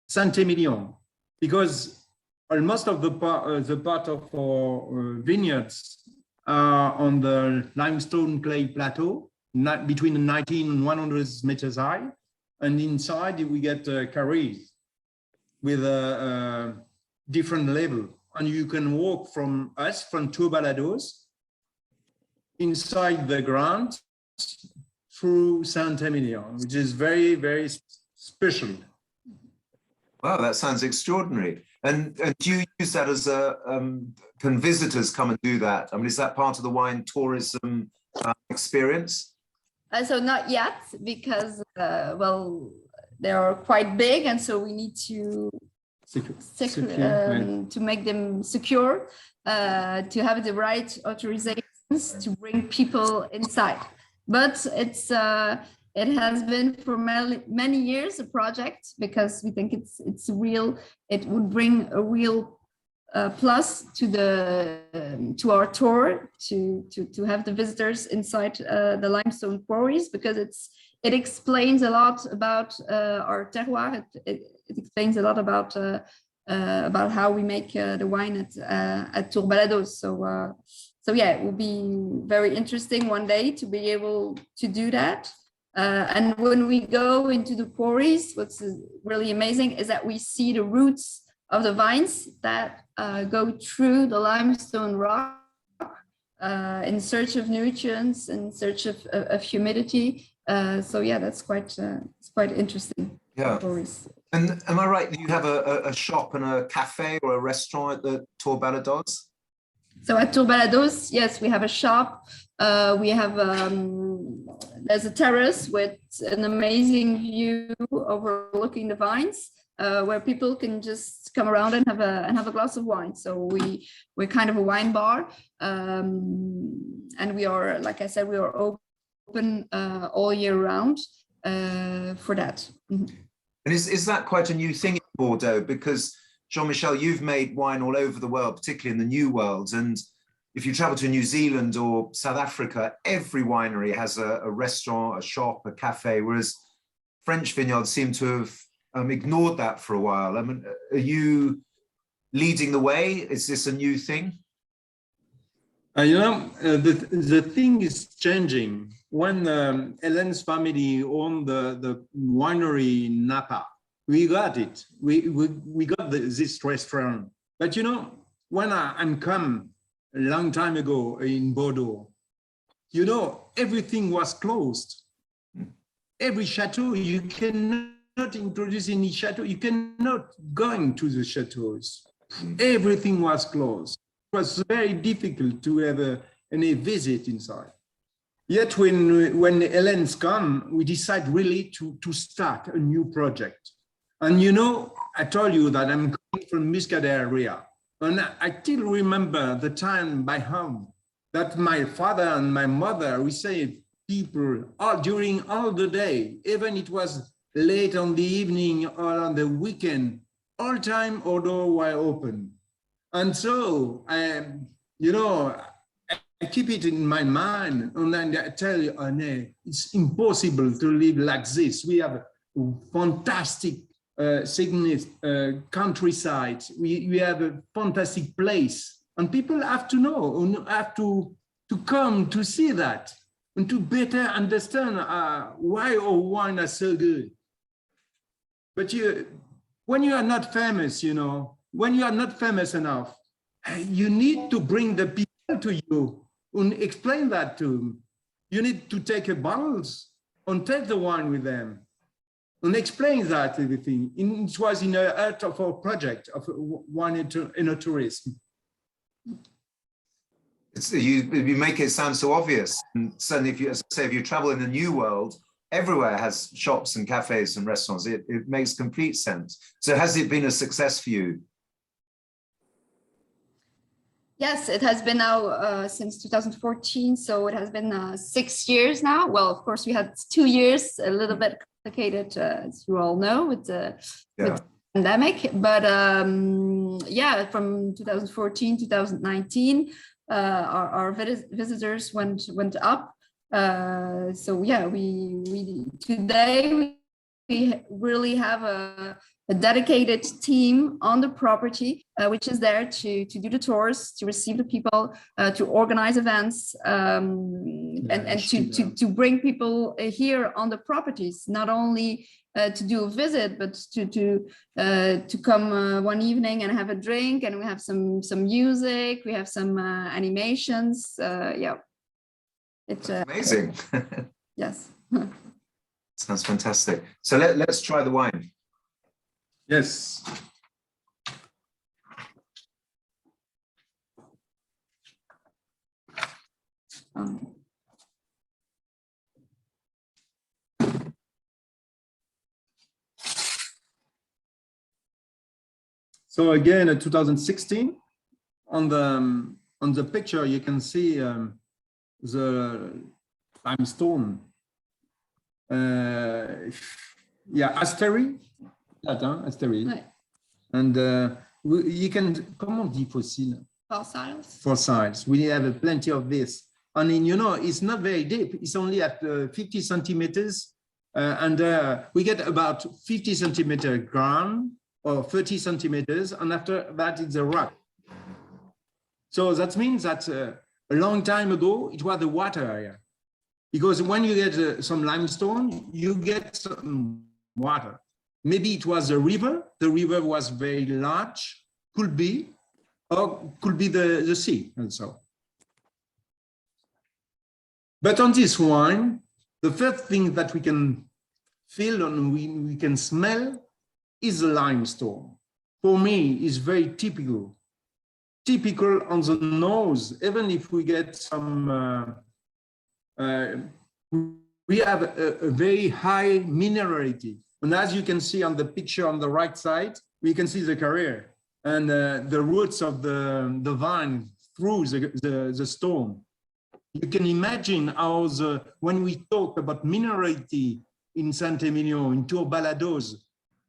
Saint-Emilion, because most of the part of our vineyards are on the limestone clay plateau, between 19 and 100 meters high, and inside we get carrés with a different level, and you can walk from Château Baladoz inside the ground through Saint-Emilion, which is very, very special. Wow, that sounds extraordinary. And do you use that as can visitors come and do that? I mean, is that part of the wine tourism experience? So not yet, because, well, they are quite big, and so we need to to make them secure, to have the right authorizations to bring people inside. But it has been for many years a project, because we think it would bring a real plus to our tour, to have the visitors inside the limestone quarries, because it explains a lot about our terroir. It explains a lot about how we make the wine at Tour Baladoz. So yeah, it will be very interesting one day to be able to do that. And when we go into the quarries, what's really amazing is that we see the roots of the vines that go through the limestone rock in search of nutrients, in search of humidity. So yeah, that's quite interesting. Yeah. Quarries. And am I right that you have a shop and a cafe or a restaurant at the Tour Baladoz? So at Tour Baladoz, yes, we have a shop. We have there's a terrace with an amazing view overlooking the vines, where people can just come around and have a glass of wine. So we're kind of a wine bar, and we are, like I said, we are open all year round for that. Mm-hmm. And is that quite a new thing in Bordeaux? Because Jean Michel, you've made wine all over the world, particularly in the New World. And if you travel to New Zealand or South Africa, every winery has a restaurant, a shop, a cafe, whereas French vineyards seem to have ignored that for a while. I mean, are you leading the way? Is this a new thing? You know, the thing is changing. When Hélène's family owned the winery in Napa, we got it. We got this restaurant. But you know, when I'm come a long time ago in Bordeaux, you know, everything was closed. Every chateau, you cannot introduce any chateau. You cannot go into the chateaus. Everything was closed. It was very difficult to have any visit inside. Yet when Hélène's come, we decide really to start a new project. And you know, I told you that I'm coming from Muscadet area. And I still remember the time by home that my father and my mother, we say people during all the day, even it was late on the evening or on the weekend, all time our door were open. And so, you know, I keep it in my mind, and then I tell you, oh, no, it's impossible to live like this. We have a fantastic countryside. We have a fantastic place, and people have to know, and have to come to see that, and to better understand why our wine are so good. But when you are not famous, you know, when you are not famous enough, you need to bring the people to you and explain that to them. You need to take a bottles and take the wine with them and explain that everything. It was in the heart of our project of wine in tourism. You make it sound so obvious, and certainly if you, as I say, if you travel in the New World, everywhere has shops and cafes and restaurants. It makes complete sense. So has it been a success for you? Yes, it has been now since 2014, so it has been 6 years now. Well, of course, we had 2 years, a little bit complicated, as you all know, with the pandemic. But yeah, from 2014 to 2019, our visitors went up. So yeah, we today we really have a dedicated team on the property, which is there to do the tours, to receive the people, to organize events, and to bring people here on the properties, not only to do a visit, but to come one evening and have a drink, and we have some music, we have some animations. Yeah, it's amazing. Yes. Sounds fantastic. So let's try the wine. Yes. So again, in 2016, on the picture you can see the limestone. Yeah, asteroid. Asteroid. Ouais. And you can, comment on dit fossile? Fossils. Fossils. We have plenty of this. I mean, you know, it's not very deep. It's only at 50 centimeters. And we get about 50 centimeter ground or 30 centimeters. And after that, it's a rock. So that means that a long time ago, it was the water area. Because when you get some limestone, you get some water. Maybe it was a river. The river was very large, could be, or could be the sea also. But on this wine, the first thing that we can feel and we can smell is the limestone. For me, it's very typical. Typical on the nose, even if we get some, we have a very high minerality. And as you can see on the picture on the right side, we can see the career and the roots of the vine through the stone. You can imagine how when we talk about minerality in Saint-Emilion, in Tour Baladoz,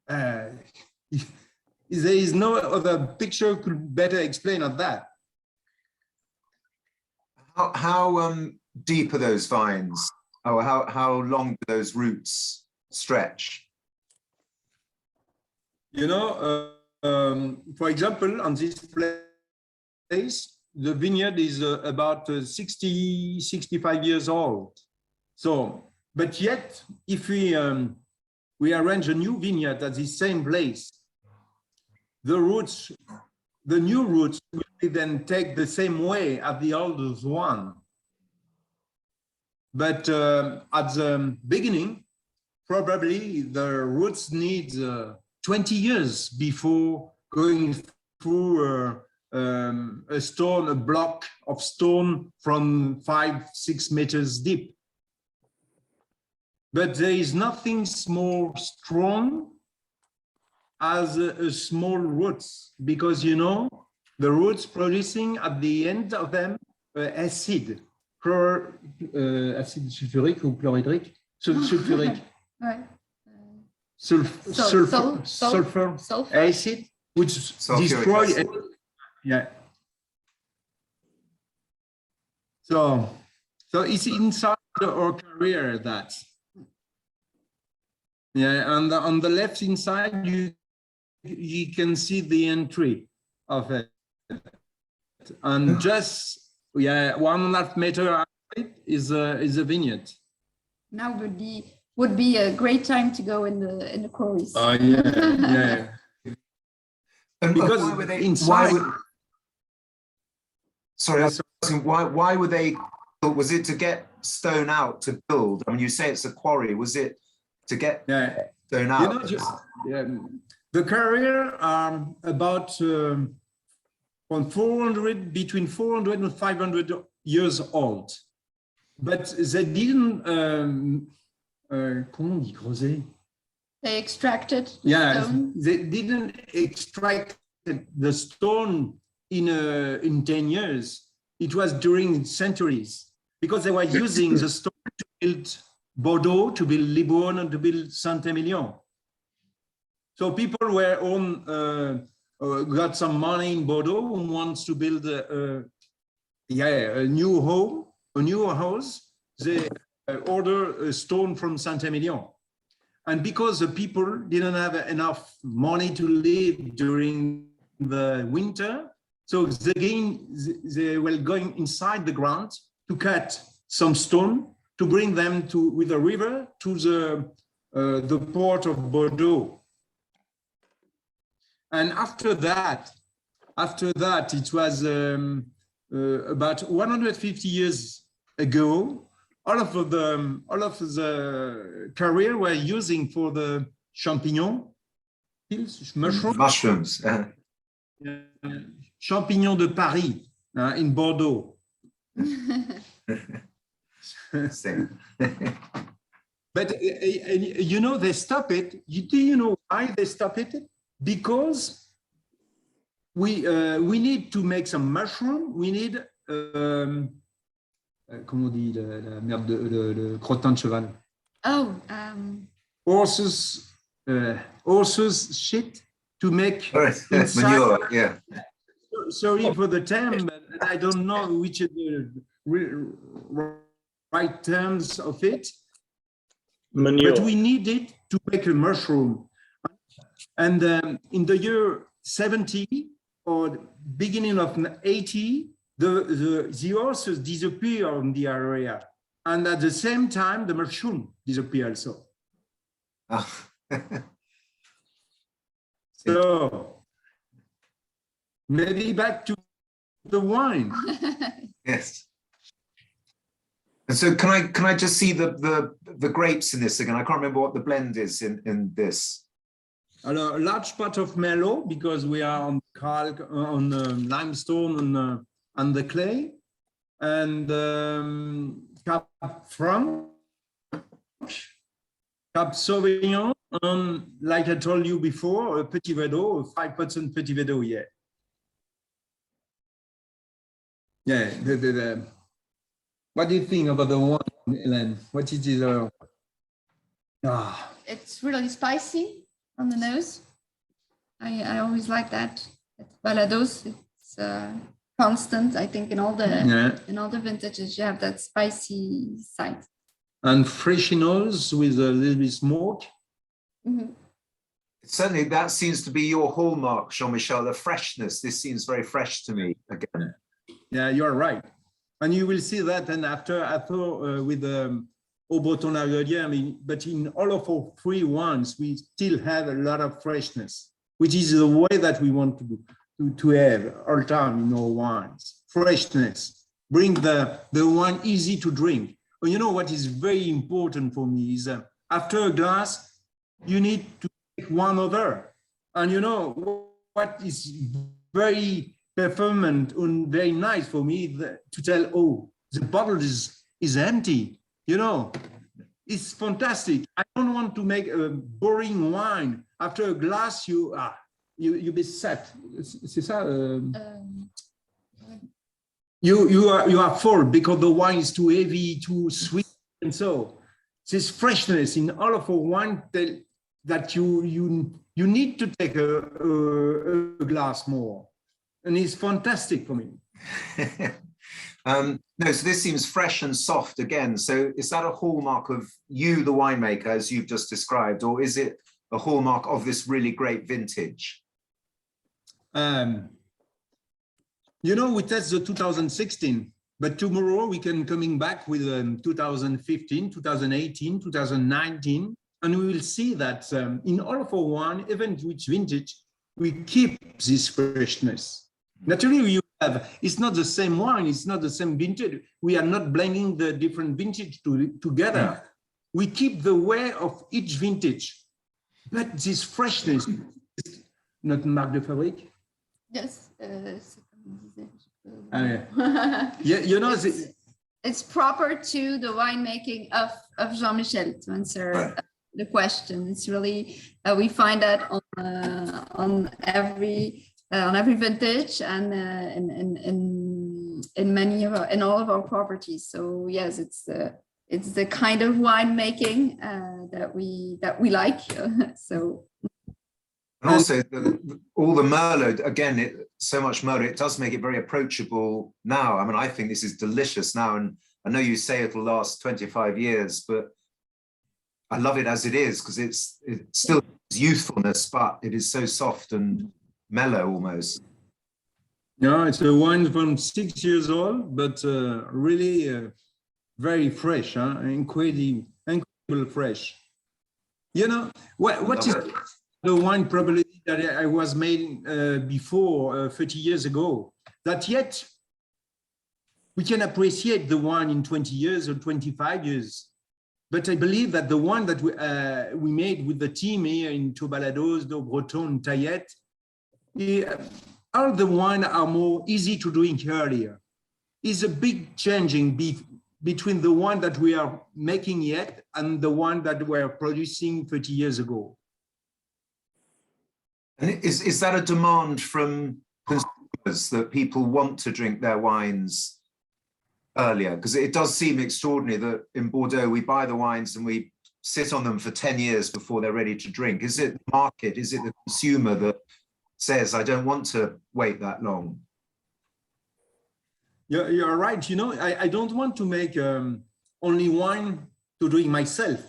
there is no other picture could better explain of that. How deep are those vines? Oh, how long do those roots stretch? You know, for example, on this place, the vineyard is about 60, 65 years old. So, but yet, if we arrange a new vineyard at the same place, the roots, the new roots will then take the same way as the oldest one. But at the beginning, probably the roots need 20 years before going through a stone, a block of stone from 5-6 meters deep. But there is nothing more strong as a small roots, because you know the roots producing at the end of them acid, acide sulfurique ou chlorhydrique, sulfurique. Ouais. Sulfur acid, which destroys. Yeah. So it's inside our career that. Yeah, and on the left inside, you can see the entry of it. And just 1.5 meter out of it is a vineyard. Now would be a great time to go in the quarries. Oh yeah. And Because why were they? inside. Sorry, I was asking, why were they? Was it to get stone out to build? I mean, you say it's a quarry. Was it to get stone out? The career about between 400 and 500 years old, but they didn't. Comment on dit creuser? They extracted. Stone. They didn't extract the stone in 10 years. It was during centuries, because they were using the stone to build Bordeaux, to build Libourne, and to build Saint-Emilion. So people were got some money in Bordeaux and wants to build a new home, a new house. They order a stone from Saint-Emilion. And because the people didn't have enough money to live during the winter, so they were going inside the ground to cut some stone to bring them with a river to the port of Bordeaux. And after that, it was about 150 years ago. All of the career were using for the champignon, Mushrooms. Champignons de Paris in Bordeaux. But they stop it. Do you know why they stop it? Because we need to make some mushroom. We need comment on dit la merde le crottin de cheval? Oh, horses shit to make manure. Yeah. Sorry for the term, but I don't know which are the right terms of it. Manure. But we need it to make a mushroom. And in the year 70 or beginning of 80, the horses disappear on the area. And at the same time, the mushroom disappear also. So maybe back to the wine. Yes. And so can I just see the grapes in this again? I can't remember what the blend is in this. A large part of Merlot, because we are on calc, on limestone and the clay, and Cab Franc, Cab Sauvignon, and like I told you before, a Petit Verdot, 5% Petit Verdot, yeah. Yeah, what do you think about the wine, Hélène? What is it? It's really spicy on the nose. I always like that. It's Baladoz. It's constant. I think in all the vintages you have that spicy side. And fresh nose with a little bit smoke. Mm-hmm. Certainly, that seems to be your hallmark, Jean Michel. The freshness. This seems very fresh to me again. Yeah, you're right. And you will see that. And after with Haut, Breton, Larigaudière, I mean, but in all of our three wines, we still have a lot of freshness, which is the way that we want to have all the time in our wines. Freshness, bring the wine easy to drink. But you know what is very important for me is after a glass, you need to take one other. And you know what is very performant and very nice for me to tell, oh, the bottle is empty. You know, it's fantastic. I don't want to make a boring wine. After a glass, you be set. C'est ça. You are full because the wine is too heavy, too sweet, and so this freshness in all of our wine that you need to take a glass more, and it's fantastic for me. No, so this seems fresh and soft again. So is that a hallmark of you, the winemaker, as you've just described, or is it a hallmark of this really great vintage? You know, we test the 2016, but tomorrow we can coming back with 2015, 2018, 2019, and we will see that in all of our wine, even which vintage, we keep this freshness. Naturally, you have, it's not the same wine, it's not the same vintage. We are not blending the different vintage together. We keep the way of each vintage, but this freshness, not marque de fabrique. Yes. Yeah, you know, it's proper to the winemaking of Jean Michel, to answer the question. It's really we find that on every vintage and in all of our properties. So yes, it's the kind of winemaking that we like. So. And also, all the Merlot, again, so much Merlot, it does make it very approachable now. I mean, I think this is delicious now. And I know you say it'll last 25 years, but I love it as it is because it still has youthfulness, but it is so soft and mellow almost. Yeah, it's a wine from 6 years old, but really very fresh, huh? Incredible fresh. You know, what is the wine probably that I was made before 30 years ago, that yet we can appreciate the wine in 20 years or 25 years. But I believe that the one that we made with the team here in Baladoz, Breton, Tayet, all the wine are more easy to drink earlier. It's a big changing between the one that we are making yet and the one that we are producing 30 years ago. And is that a demand from consumers that people want to drink their wines earlier? Because it does seem extraordinary that in Bordeaux, we buy the wines and we sit on them for 10 years before they're ready to drink. Is it the market? Is it the consumer that says, I don't want to wait that long? You're right. You know, I don't want to make only wine to drink myself.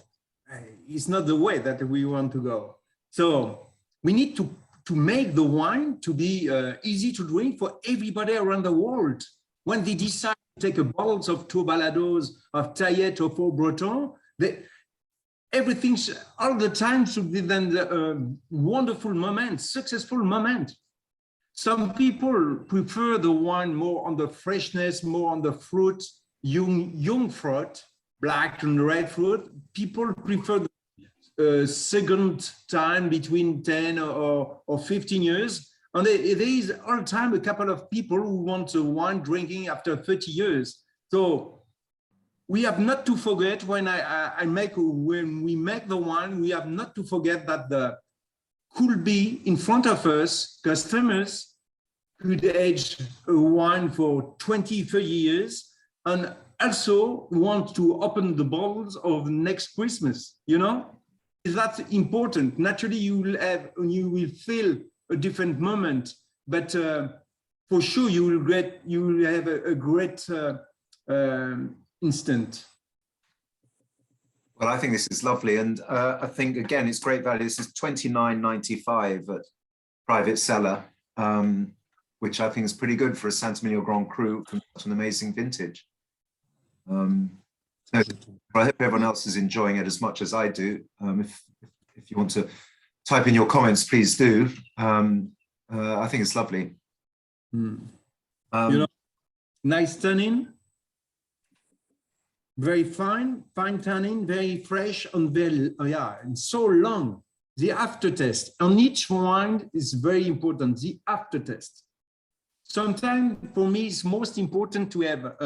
It's not the way that we want to go. So we need to make the wine to be easy to drink for everybody around the world. When they decide to take a bottle of Baladoz, of Tayet, or for Breton, everything all the time should be then the wonderful moment, successful moment. Some people prefer the wine more on the freshness, more on the fruit, young fruit, black and red fruit. People prefer the second time between 10 or 15 years. And there is all the time a couple of people who want the wine drinking after 30 years. So we have not to forget when we make the wine, we have not to forget that the could be in front of us, customers could age a wine for 20, 30 years and also want to open the bottles of next Christmas, you know? That's important. Naturally, you will feel a different moment, but for sure you will have a great instant. Well, I think this is lovely, and I think again it's great value. This is $29.95 at private cellar, which I think is pretty good for a Saint-Emilion Grand Cru from such an amazing vintage. So I hope everyone else is enjoying it as much as I do. If you want to type in your comments, please do. I think it's lovely. You know, nice tannin, very fine tannin, very fresh and very and so long. The aftertaste on each wine is very important. The aftertaste. Sometimes for me, it's most important to have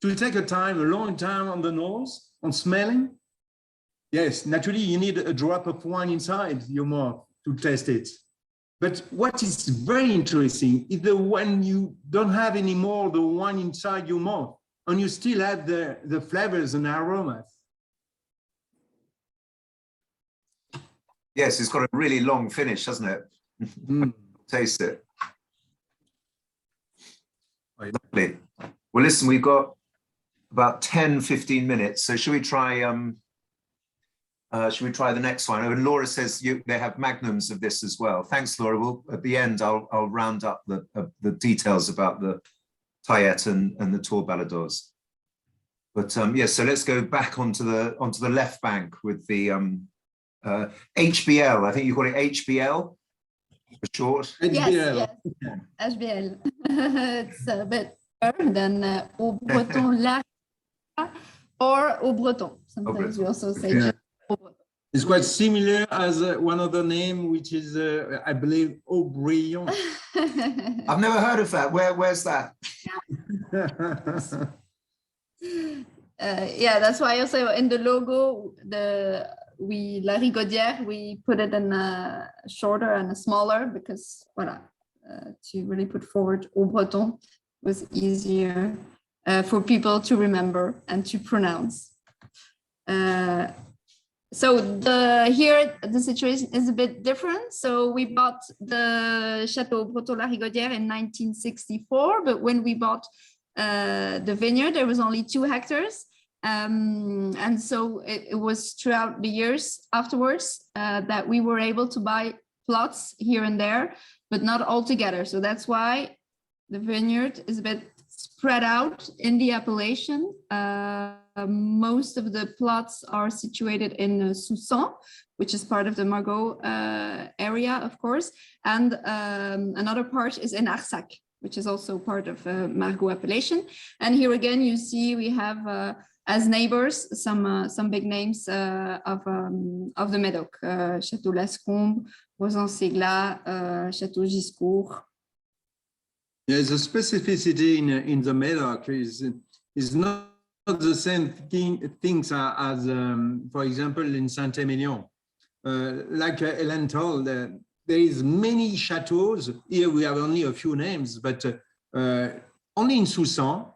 to take a long time on the nose, on smelling. Yes, naturally, you need a drop of wine inside your mouth to taste it. But what is very interesting is that when you don't have any more the wine inside your mouth, and you still have the flavors and aromas. Yes, it's got a really long finish, hasn't it? Taste it. Lovely. Well, listen, we've got about 10, 15 minutes. So should we try the next one? And Laura says they have magnums of this as well. Thanks, Laura. We'll, at the end, I'll round up the details about the Tayet and the Tour Baladoz. But yeah, so let's go back onto the left bank with the HBL. I think you call it HBL for short. Yes, yes. HBL. It's a bit better than Haut Breton, Larigaudière, or Haut Breton. Sometimes we also say just Haut Breton. It's quite similar as one other name, which is, I believe, Aubryon. I've never heard of that. Where's that? Yeah, that's why also in the logo, Larigaudière, we put it in a shorter and a smaller because, voilà, to really put forward Haut Breton was easier for people to remember and to pronounce. So here the situation is a bit different. So we bought the Château Breton Larigaudière in 1964, but when we bought the vineyard, there was only 2 hectares. And so it was throughout the years afterwards that we were able to buy plots here and there, but not all together. So that's why the vineyard is a bit spread out in the appellation. Most of the plots are situated in Soussan, which is part of the Margaux area, of course. And another part is in Arsac, which is also part of Margaux appellation. And here again, you see we have as neighbors some big names of the Médoc, Château Lascombe, Rosan-Ségla, Château Giscourt. Yes, the specificity in the Médoc is not the same things as, for example, in Saint-Emilion. Like Hélène told, there is many chateaus. Here we have only a few names, but only in Soussan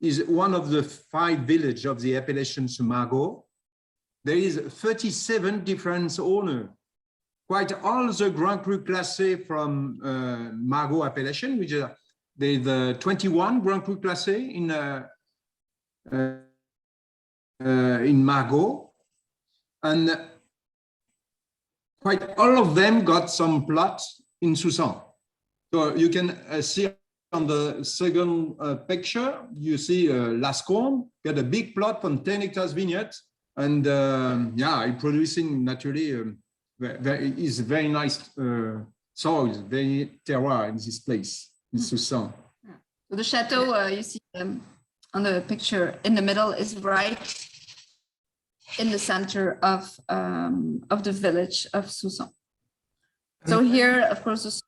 is one of the 5 villages of the appellation Margaux. There is 37 different owners. Quite all the Grand Cru Classé from Margaux appellation, which are the 21 Grand Cru Classé in Margaux, and quite all of them got some plots in Soussan. So you can see on the second picture, you see Lascombe got a big plot from 10 hectares vineyard, and yeah, it's producing naturally. Is very nice soil, very terroir in this place, in Soussan. So the chateau you see on the picture in the middle is right in the center of the village of Soussan. So here, of course,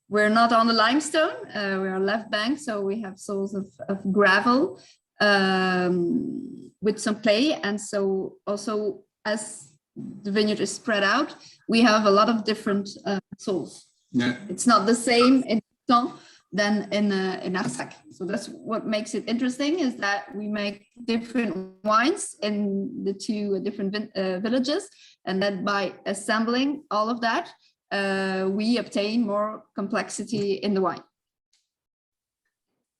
we're not on the limestone, we're on left bank, so we have soils of gravel with some clay, and so also as the vineyard is spread out, we have a lot of different soils. Yeah. It's not the same in Breton than in Arsac. So that's what makes it interesting, is that we make different wines in the 2 different villages, and then by assembling all of that, we obtain more complexity in the wine.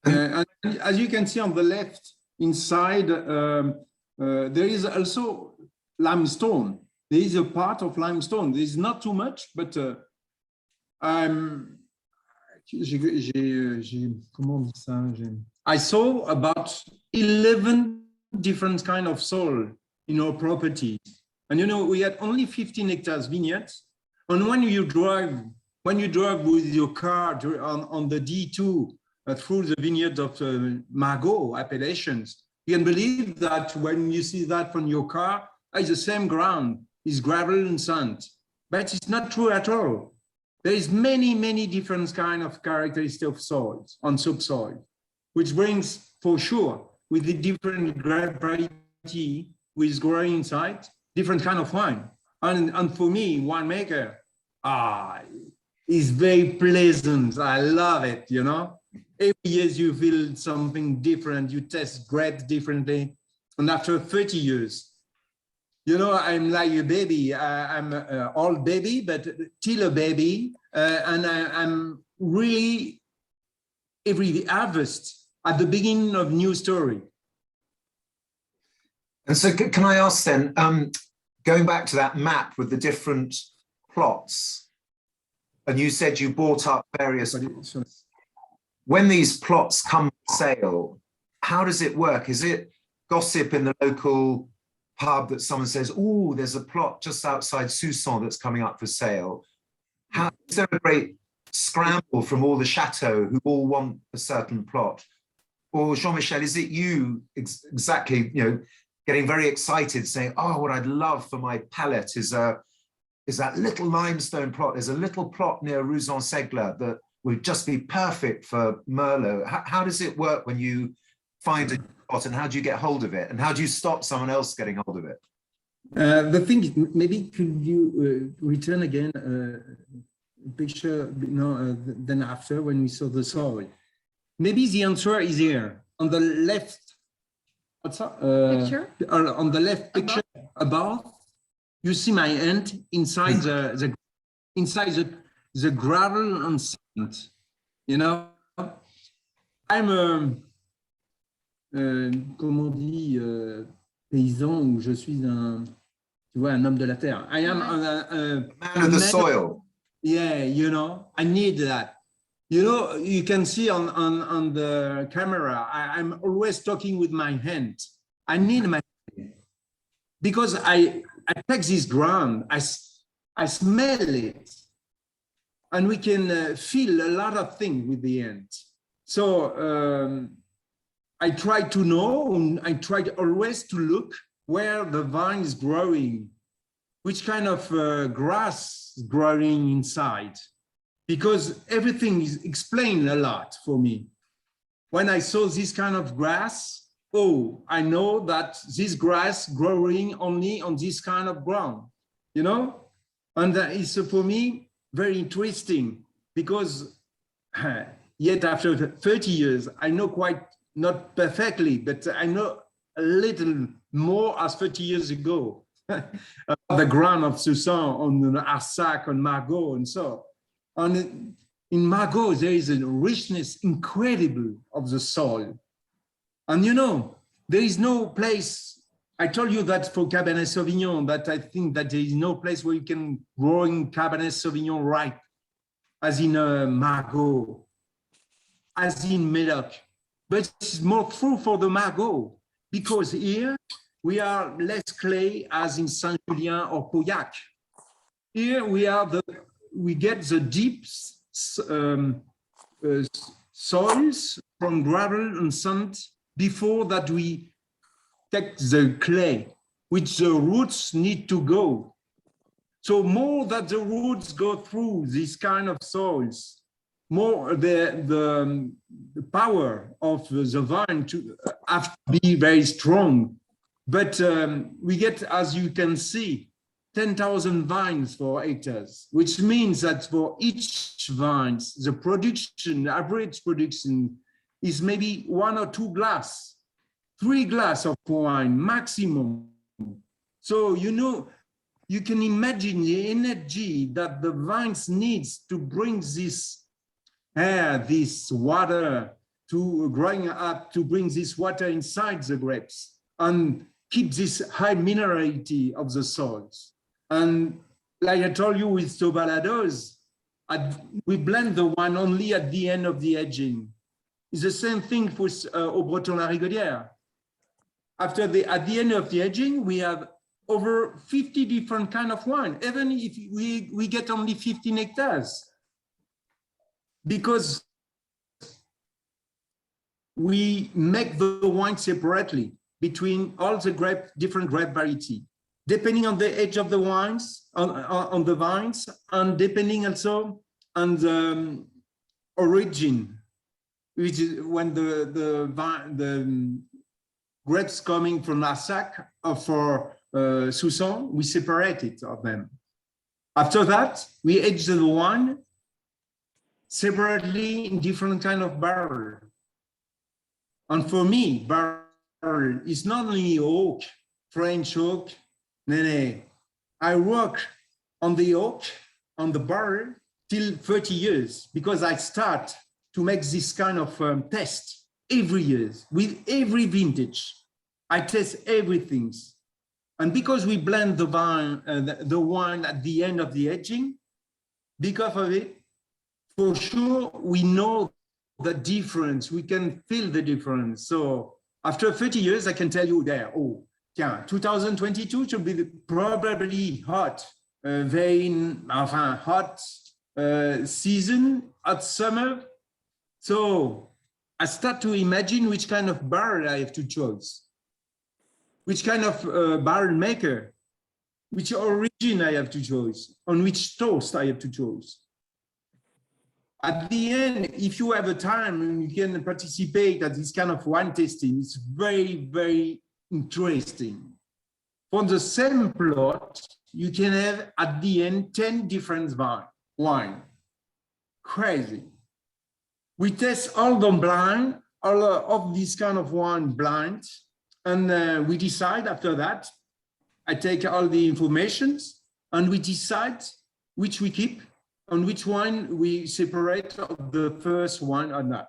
And as you can see on the left inside, there is also limestone. There is a part of limestone. There is not too much, but I saw about 11 different kind of soil in our properties. And you know, we had only 15 hectares vineyards. And when you drive with your car on the D2 through the vineyards of Margaux appellations, you can believe that when you see that from your car, it's the same ground. Is gravel and sand, but it's not true at all. There is many different kind of characteristics of soils on subsoil, which brings for sure with the different grape variety with growing inside, different kind of wine. And for me, winemaker, is very pleasant. I love it, you know. Every year you feel something different, you test grapes differently. And after 30 years, you know, I'm like a baby. I'm an old baby, but still a baby. And I'm really every harvest at the beginning of new story. And so can I ask then, going back to that map with the different plots, and you said you bought up various, when these plots come for sale, how does it work? Is it gossip in the local pub that someone says, oh, there's a plot just outside Soussan that's coming up for sale? How, is there a great scramble from all the chateaux who all want a certain plot? Or Jean Michel, is it you exactly, you know, getting very excited saying, oh, what I'd love for my palette is that little limestone plot. There's a little plot near Rouzan-Segler that would just be perfect for Merlot. How does it work when you find a plot, and how do you get hold of it? And how do you stop someone else getting hold of it? The thing is, maybe could you return again picture, then after when we saw the soil? Maybe the answer is here on the left. What's up? Picture? On the left picture above, you see my hand inside the gravel and sand. You know, I'm comment on dit paysan, ou je suis un, tu vois, un homme de la terre. I am a man of the soil. Yeah, you know, I need that. You know, you can see on the camera, I'm always talking with my hand. I need my hand because I take this ground, I smell it, and we can feel a lot of things with the hand. So I try to know, and I try always to look where the vine is growing, which kind of grass is growing inside. Because everything is explained a lot for me. When I saw this kind of grass, oh, I know that this grass growing only on this kind of ground, you know? And that is for me very interesting because yet after 30 years, I know quite, not perfectly, but I know a little more as 30 years ago, the ground of Soussan, on Arsac, on Margaux, and so. And in Margaux, there is a richness incredible of the soil. And you know, there is no place, I told you that for Cabernet Sauvignon, that I think that there is no place where you can grow in Cabernet Sauvignon ripe, as in Margaux, as in Médoc. But it's more true for the Margaux, because here we are less clay as in Saint-Julien or Pauillac. Here we get the deep soils from gravel and sand before that we take the clay, which the roots need to go. So more that the roots go through this kind of soils, more the power of the vine to have to be very strong. But we get, as you can see, 10,000 vines for hectares, which means that for each vine, the production, the average production is maybe 1 or 2 glass, 3 glass of wine maximum. So, you know, you can imagine the energy that the vines needs to bring this air, this water to growing up, to bring this water inside the grapes and keep this high minerality of the soils. And like I told you with Baladoz, we blend the wine only at the end of the aging. It's the same thing for Haut, Breton, Larigaudière. At the end of the aging, we have over 50 different kind of wine, even if we get only 15 hectares. Because we make the wine separately between all the different grape variety, depending on the age of the wines, on the vines, and depending also on the origin, which is when the grapes coming from Arsac or for Soussan, we separate it of them. After that, we age the wine separately in different kind of barrel. And for me, barrel is not only oak, French oak. No. I work on the oak, on the barrel, till 30 years, because I start to make this kind of test every year with every vintage. I test everything. And because we blend the wine at the end of the aging, because of it, for sure, we know the difference. We can feel the difference. So after 30 years, I can tell you there, oh, yeah, 2022 should be probably hot, hot season, hot summer. So I start to imagine which kind of barrel I have to choose, which kind of barrel maker, which origin I have to choose, on which toast I have to choose. At the end, if you have a time and you can participate at this kind of wine tasting, it's very, very interesting. For the same plot, you can have at the end 10 different wine. Crazy. We test all the blind, all of this kind of wine blind, and we decide after that. I take all the informations and we decide which we keep and which wine we separate of the first wine or not.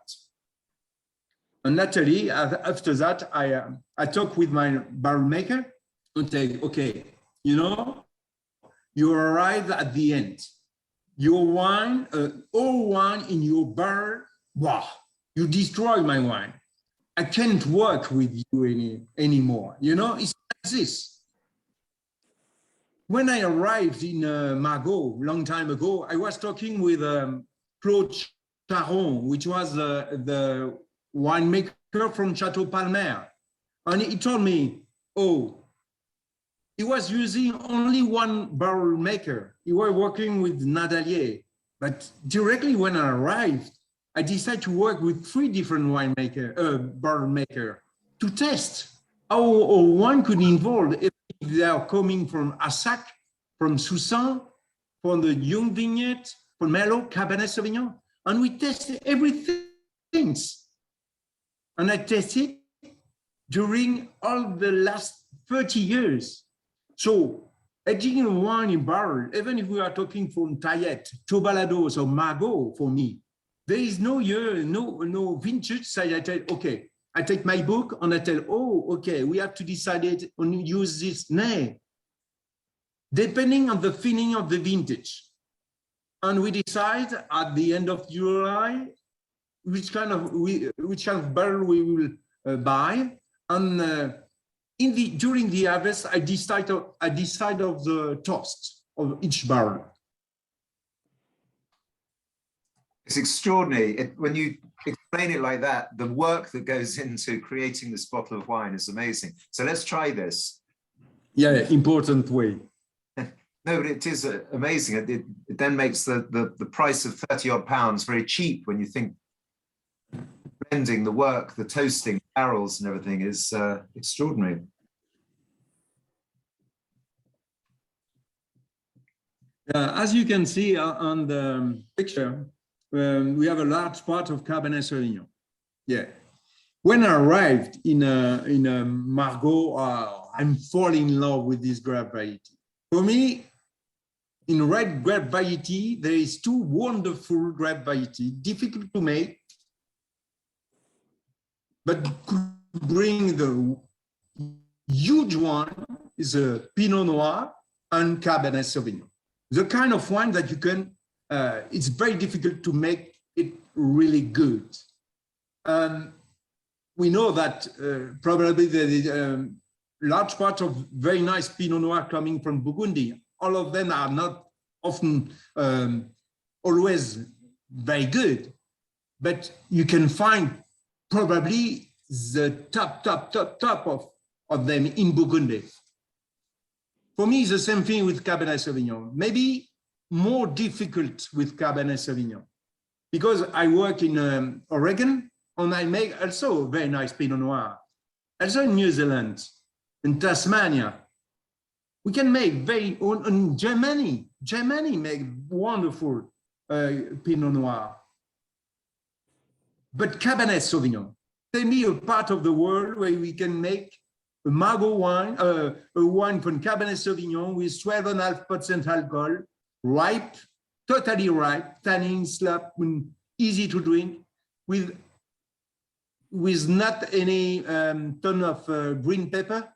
And naturally, after that, I talk with my barrel maker and say, okay, you know, you arrive at the end. Your wine, all wine in your barrel, wow, you destroy my wine. I can't work with you anymore. You know, it's like this. When I arrived in Margaux, long time ago, I was talking with Claude Charon, which was the winemaker from Château Palmer. And he told me, oh, he was using only one barrel maker. He was working with Nadalier. But directly when I arrived, I decided to work with 3 different barrel maker to test how one could involve if they are coming from Assac, from Soussan, from the Young Vignette, from Merlot, Cabernet Sauvignon, and we tested everything. And I tested during all the last 30 years. So aging wine in barrel, even if we are talking from Tayet to Baladoz or Margaux, for me, there is no year, no vintage. So I tell, okay, I take my book and I tell, oh, okay, we have to decide on use this name, depending on the feeling of the vintage. And we decide at the end of July which kind of barrel we will buy. And during the harvest, I decide of the toast of each barrel. It's extraordinary. When you explain it like that, the work that goes into creating this bottle of wine is amazing. So let's try this. Yeah, important way. No, but it is amazing. It then makes the price of 30 odd pounds very cheap when you think blending, the work, the toasting, barrels and everything is extraordinary. As you can see on the picture, we have a large part of Cabernet Sauvignon. Yeah. When I arrived in Margaux, I'm falling in love with this grape variety. For me, in red grape variety, there is 2 wonderful grape variety, difficult to make, but could bring the huge one is a Pinot Noir and Cabernet Sauvignon. The kind of wine that you can, it's very difficult to make it really good. We know that probably there is a large part of very nice Pinot Noir coming from Burgundy. All of them are not often always very good, but you can find probably the top of them in Burgundy. For me, it's the same thing with Cabernet Sauvignon. Maybe more difficult with Cabernet Sauvignon because I work in Oregon and I make also very nice Pinot Noir. Also in New Zealand, in Tasmania, we can make in Germany make wonderful Pinot Noir. But Cabernet Sauvignon, tell me a part of the world where we can make a Margaux wine, a wine from Cabernet Sauvignon with 12.5% alcohol, ripe, totally ripe, tannin, slap, easy to drink, with not any ton of green pepper?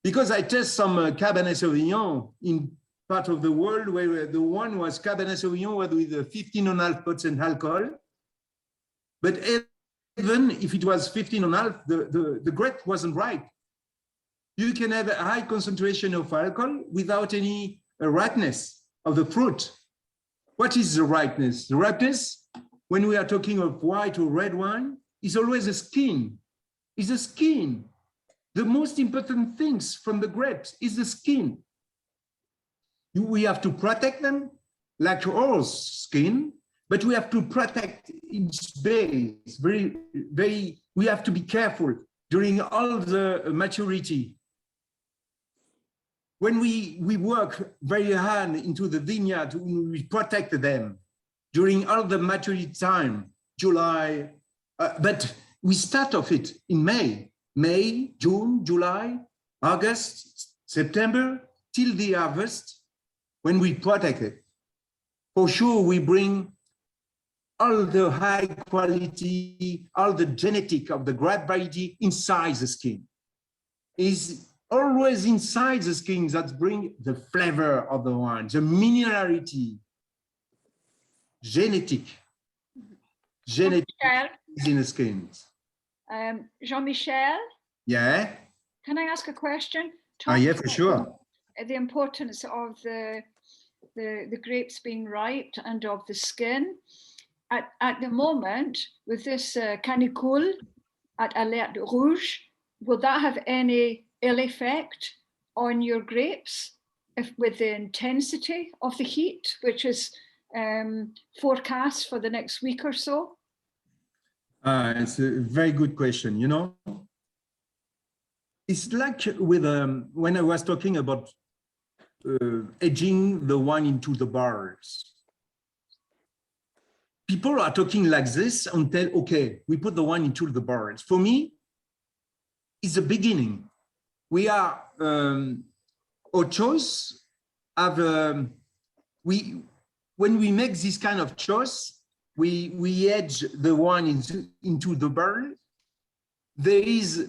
Because I test some Cabernet Sauvignon in part of the world where the one was Cabernet Sauvignon with 15.5% alcohol. But even if it was 15.5, the grape wasn't ripe. You can have a high concentration of alcohol without any ripeness of the fruit. What is the ripeness? The ripeness, when we are talking of white or red wine, is always the skin. Is the skin. The most important things from the grapes is the skin. We have to protect them like horse skin, but we have to protect its base. We have to be careful during all the maturity. When we work very hard into the vineyard, we protect them during all the maturity time, July, but we start off it in May, June, July, August, September, till the harvest, when we protect it. For sure, we bring all the high quality, all the genetic of the grape variety inside the skin. Is always inside the skin that bring the flavor of the wine, the minerality, genetic is in the skin. Jean Michel? Yeah? Can I ask a question? Yeah, for sure. The importance of the grapes being ripe and of the skin. At the moment, with this canicule at Alerte Rouge, will that have any ill effect on your grapes with the intensity of the heat, which is forecast for the next week or so? It's a very good question. You know, it's like with when I was talking about aging the wine into the barrels. People are talking like this until, okay, we put the wine into the barrels. For me, it's the beginning. We are, our choice of, when we make this kind of choice, we edge the wine into the barrel. There is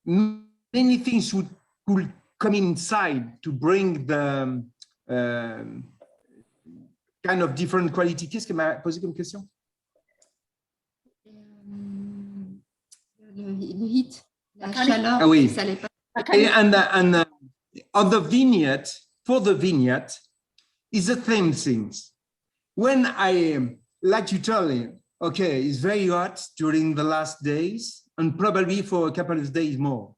many things would could come inside to bring the kind of different quality. Qu'est-ce que m'a posé comme question? Le heat, la chaleur. Ah oui. Ça pas. And on the vineyard, for the vineyard, is the same things. When I like you tell you, okay, it's very hot during the last days and probably for a couple of days more.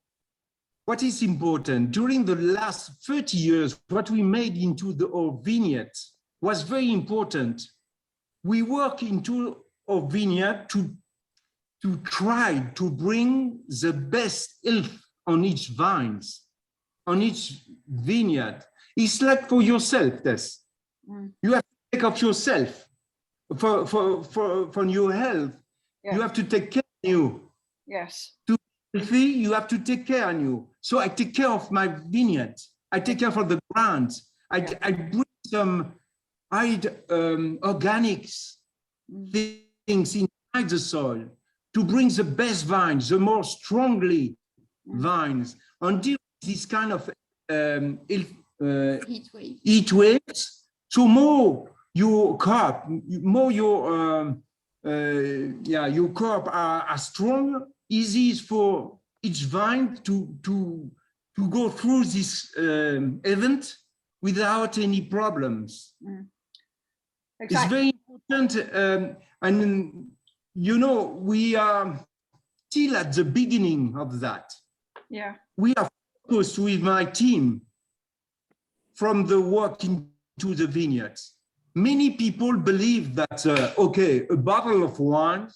What is important during the last 30 years, what we made into our vineyard was very important. We work into our vineyard to try to bring the best health on each vines, on each vineyard. It's like for yourself, Tess. You have to take of yourself for your health. Yeah. You have to take care of you. Yes. To be healthy, you have to take care of you. So I take care of my vineyard. I take care of the grounds. I bring some organics things inside the soil to bring the best vines, the more strongly vines. Until this kind of heat waves, so more your crop, more your crop are strong, easy for each vine to go through this event without any problems. Exactly. It's very important, and you know, we are still at the beginning of that. Yeah. We are focused with my team from the work into the vineyards. Many people believe that, okay, a bottle of wine,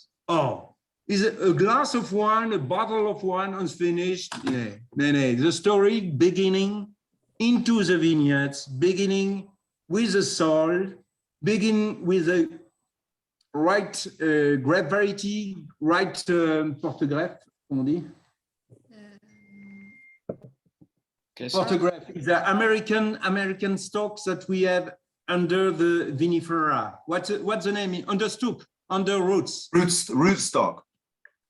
is a glass of wine, a bottle of wine unfinished. Yeah. No, the story beginning into the vineyards, beginning with the soil, begin with the right grape variety, right porte-greffe, on dit? Porte-greffe is the American stocks that we have under the vinifera. What's the name? Under stock. under roots. Rootstock.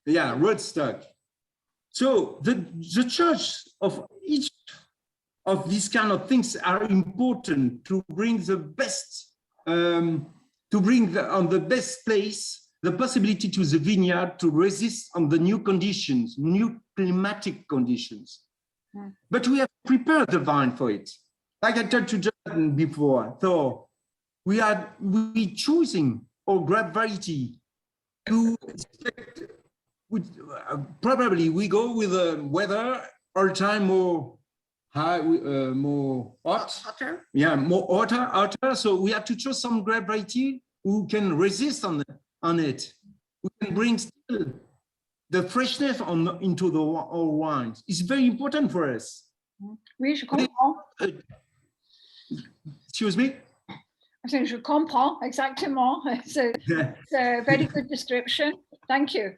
Yeah, rootstock. So the choice of each of these kind of things are important to bring the best, on the best place, the possibility to the vineyard to resist on the new conditions, new climatic conditions. But we have prepared the vine for it. Like I told to Jonathan before, so we choosing our grape variety to expect, probably we go with the weather all time more high, more hot. Hotter. Yeah, more hotter. So we have to choose some grape variety who can resist on it. We can bring still the freshness into our wines. It's very important for us. Oui, je comprends. Excuse me? I think je comprends, exactement. It's a very good description. Thank you.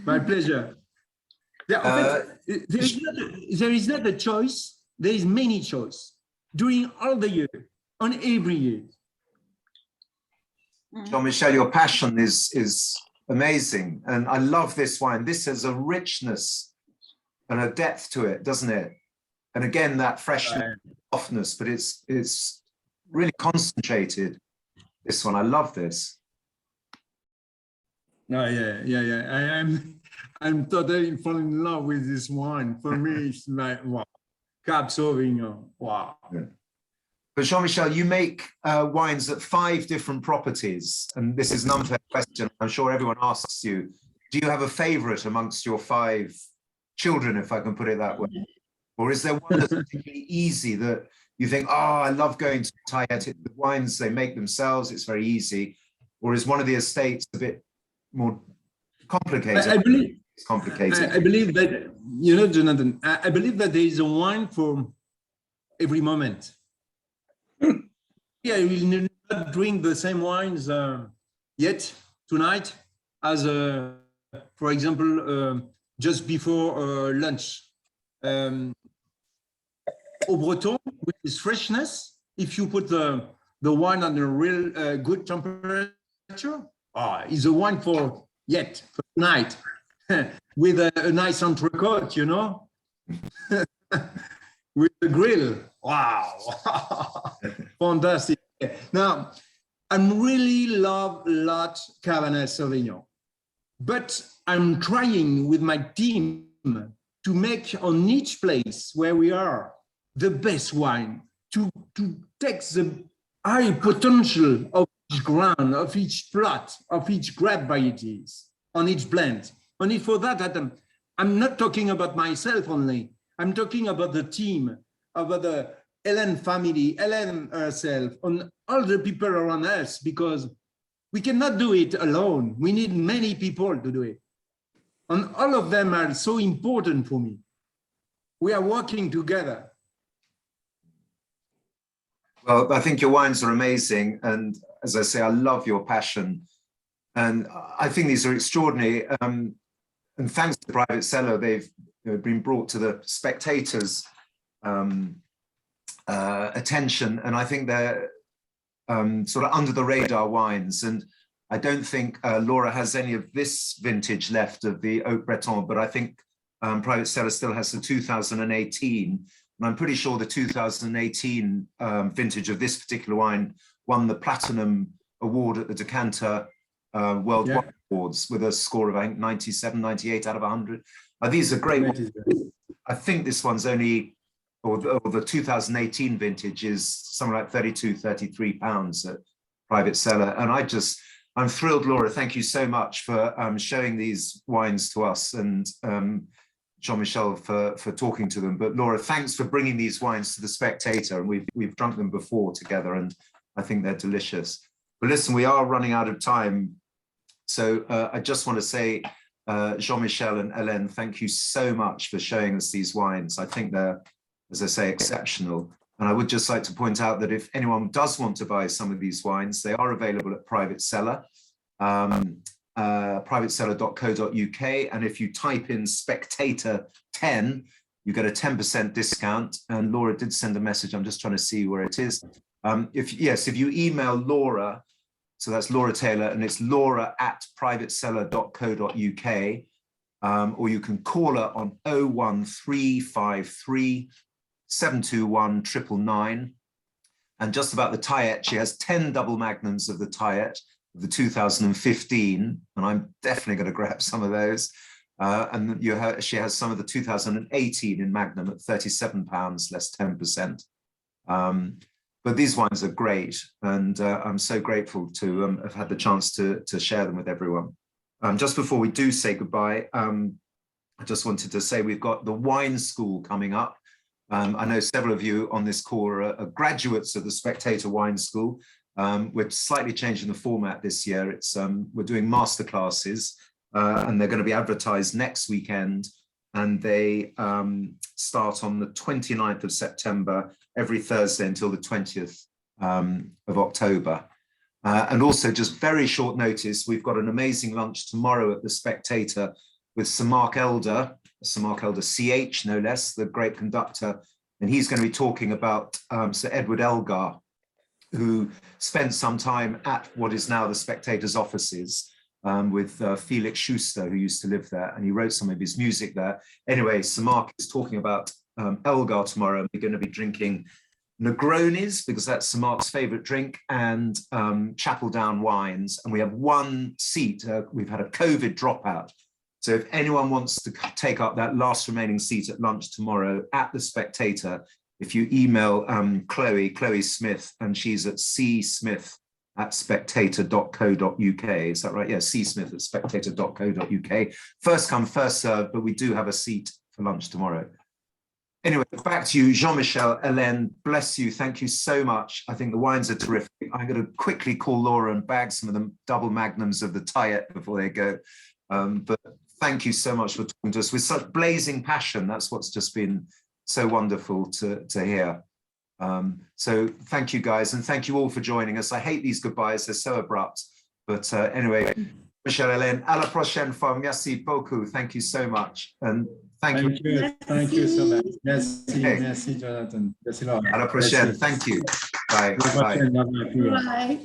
My pleasure. There is not a choice. There is many choice during all the year, on every year. Jean Michel, your passion is amazing, and I love this wine. This has a richness and a depth to it, doesn't it? And again, that freshness, softness, but it's really concentrated. This one, I love this. Oh, yeah. I'm totally falling in love with this wine. For me, it's like, wow, Cab Sauvignon, wow. Yeah. But Jean-Michel, you make wines at 5 different properties, and this is an unfair question. I'm sure everyone asks you, do you have a favorite amongst your 5 children, if I can put it that way? Or is there one that's particularly easy that you think, oh, I love going to Tayet, the wines they make themselves, it's very easy? Or is one of the estates a bit more complicated? I believe, it's complicated. I believe that, Jonathan, I believe that there is a wine for every moment. Yeah, I will not drink the same wines yet tonight as, for example, just before lunch. Au Breton, with its freshness, if you put the wine on a real good temperature, is a wine for tonight, with a nice entrecôte, with the grill. Wow, fantastic. Now, I'm really love a lot Cabernet Sauvignon, but I'm trying with my team to make on each place where we are the best wine, to take the high potential of each ground, of each plot, of each grape varieties, on each blend. Only for that, I'm not talking about myself only. I'm talking about the team, about the Hélène family, Hélène herself, and all the people around us, because we cannot do it alone. We need many people to do it. And all of them are so important for me. We are working together. Well, I think your wines are amazing. And as I say, I love your passion. And I think these are extraordinary. And thanks to Private Cellar, they've been brought to the spectators' attention. And I think they're sort of under the radar wines. And I don't think Laura has any of this vintage left of the Haut Breton, but I think Private Cellar still has the 2018. And I'm pretty sure the 2018 vintage of this particular wine won the Platinum Award at the Decanter World Wine Awards with a score of, I think, 97, 98 out of 100. These are great wines. I think this one's only, or the 2018 vintage is something like 32, 33 pounds at Private Cellar. And I'm thrilled, Laura. Thank you so much for showing these wines to us, and Jean Michel for talking to them. But Laura, thanks for bringing these wines to the Spectator. And we've drunk them before together, and I think they're delicious. But listen, we are running out of time. So I just want to say, Jean Michel and Hélène, thank you so much for showing us these wines. I think they're, as I say, exceptional. And I would just like to point out that if anyone does want to buy some of these wines, they are available at Private Cellar, privatecellar.co.uk. And if you type in Spectator 10, you get a 10% discount. And Laura did send a message. I'm just trying to see where it is. If you email Laura So that's Laura Taylor, and it's laura@privatecellar.co.uk. Or you can call her on 01353 721 999. And just about the Tayet, she has 10 double magnums of the Tayet of the 2015, and I'm definitely going to grab some of those. And she has some of the 2018 in Magnum at £37, less 10%. But these wines are great, and I'm so grateful to have had the chance to share them with everyone. Just before we do say goodbye, I just wanted to say we've got the wine school coming up. I know several of you on this call are graduates of the Spectator Wine School. We're slightly changing the format this year. We're doing masterclasses, and they're going to be advertised next weekend. And they start on the 29th of September, every Thursday until the 20th of October. And also, just very short notice, we've got an amazing lunch tomorrow at the Spectator with Sir Mark Elder CH, no less, the great conductor. And he's going to be talking about Sir Edward Elgar, who spent some time at what is now the Spectator's offices with Felix Schuster, who used to live there, and he wrote some of his music there. Anyway, Sir Mark is talking about Elgar tomorrow, and we're going to be drinking Negronis, because that's Sir Mark's favorite drink, and Chapel Down wines. And we have one seat. We've had a COVID dropout. So if anyone wants to take up that last remaining seat at lunch tomorrow at the Spectator, if you email Chloe Smith, and she's at csmith@spectator.co.uk. Is that right? Yeah, csmith@spectator.co.uk. First come, first served, but we do have a seat for lunch tomorrow. Anyway, back to you, Jean-Michel, Hélène, bless you. Thank you so much. I think the wines are terrific. I'm going to quickly call Laura and bag some of the double magnums of the Tayet before they go. But thank you so much for talking to us with such blazing passion. That's what's just been so wonderful to hear. So thank you, guys, and thank you all for joining us. I hate these goodbyes, they're so abrupt. But anyway, Michel, Hélène, à la prochaine fois. Merci beaucoup. Thank you so much. And thank you so much. Merci, Jonathan. Merci, Laura. À la prochaine. Thank you. Bye. Bye. Bye.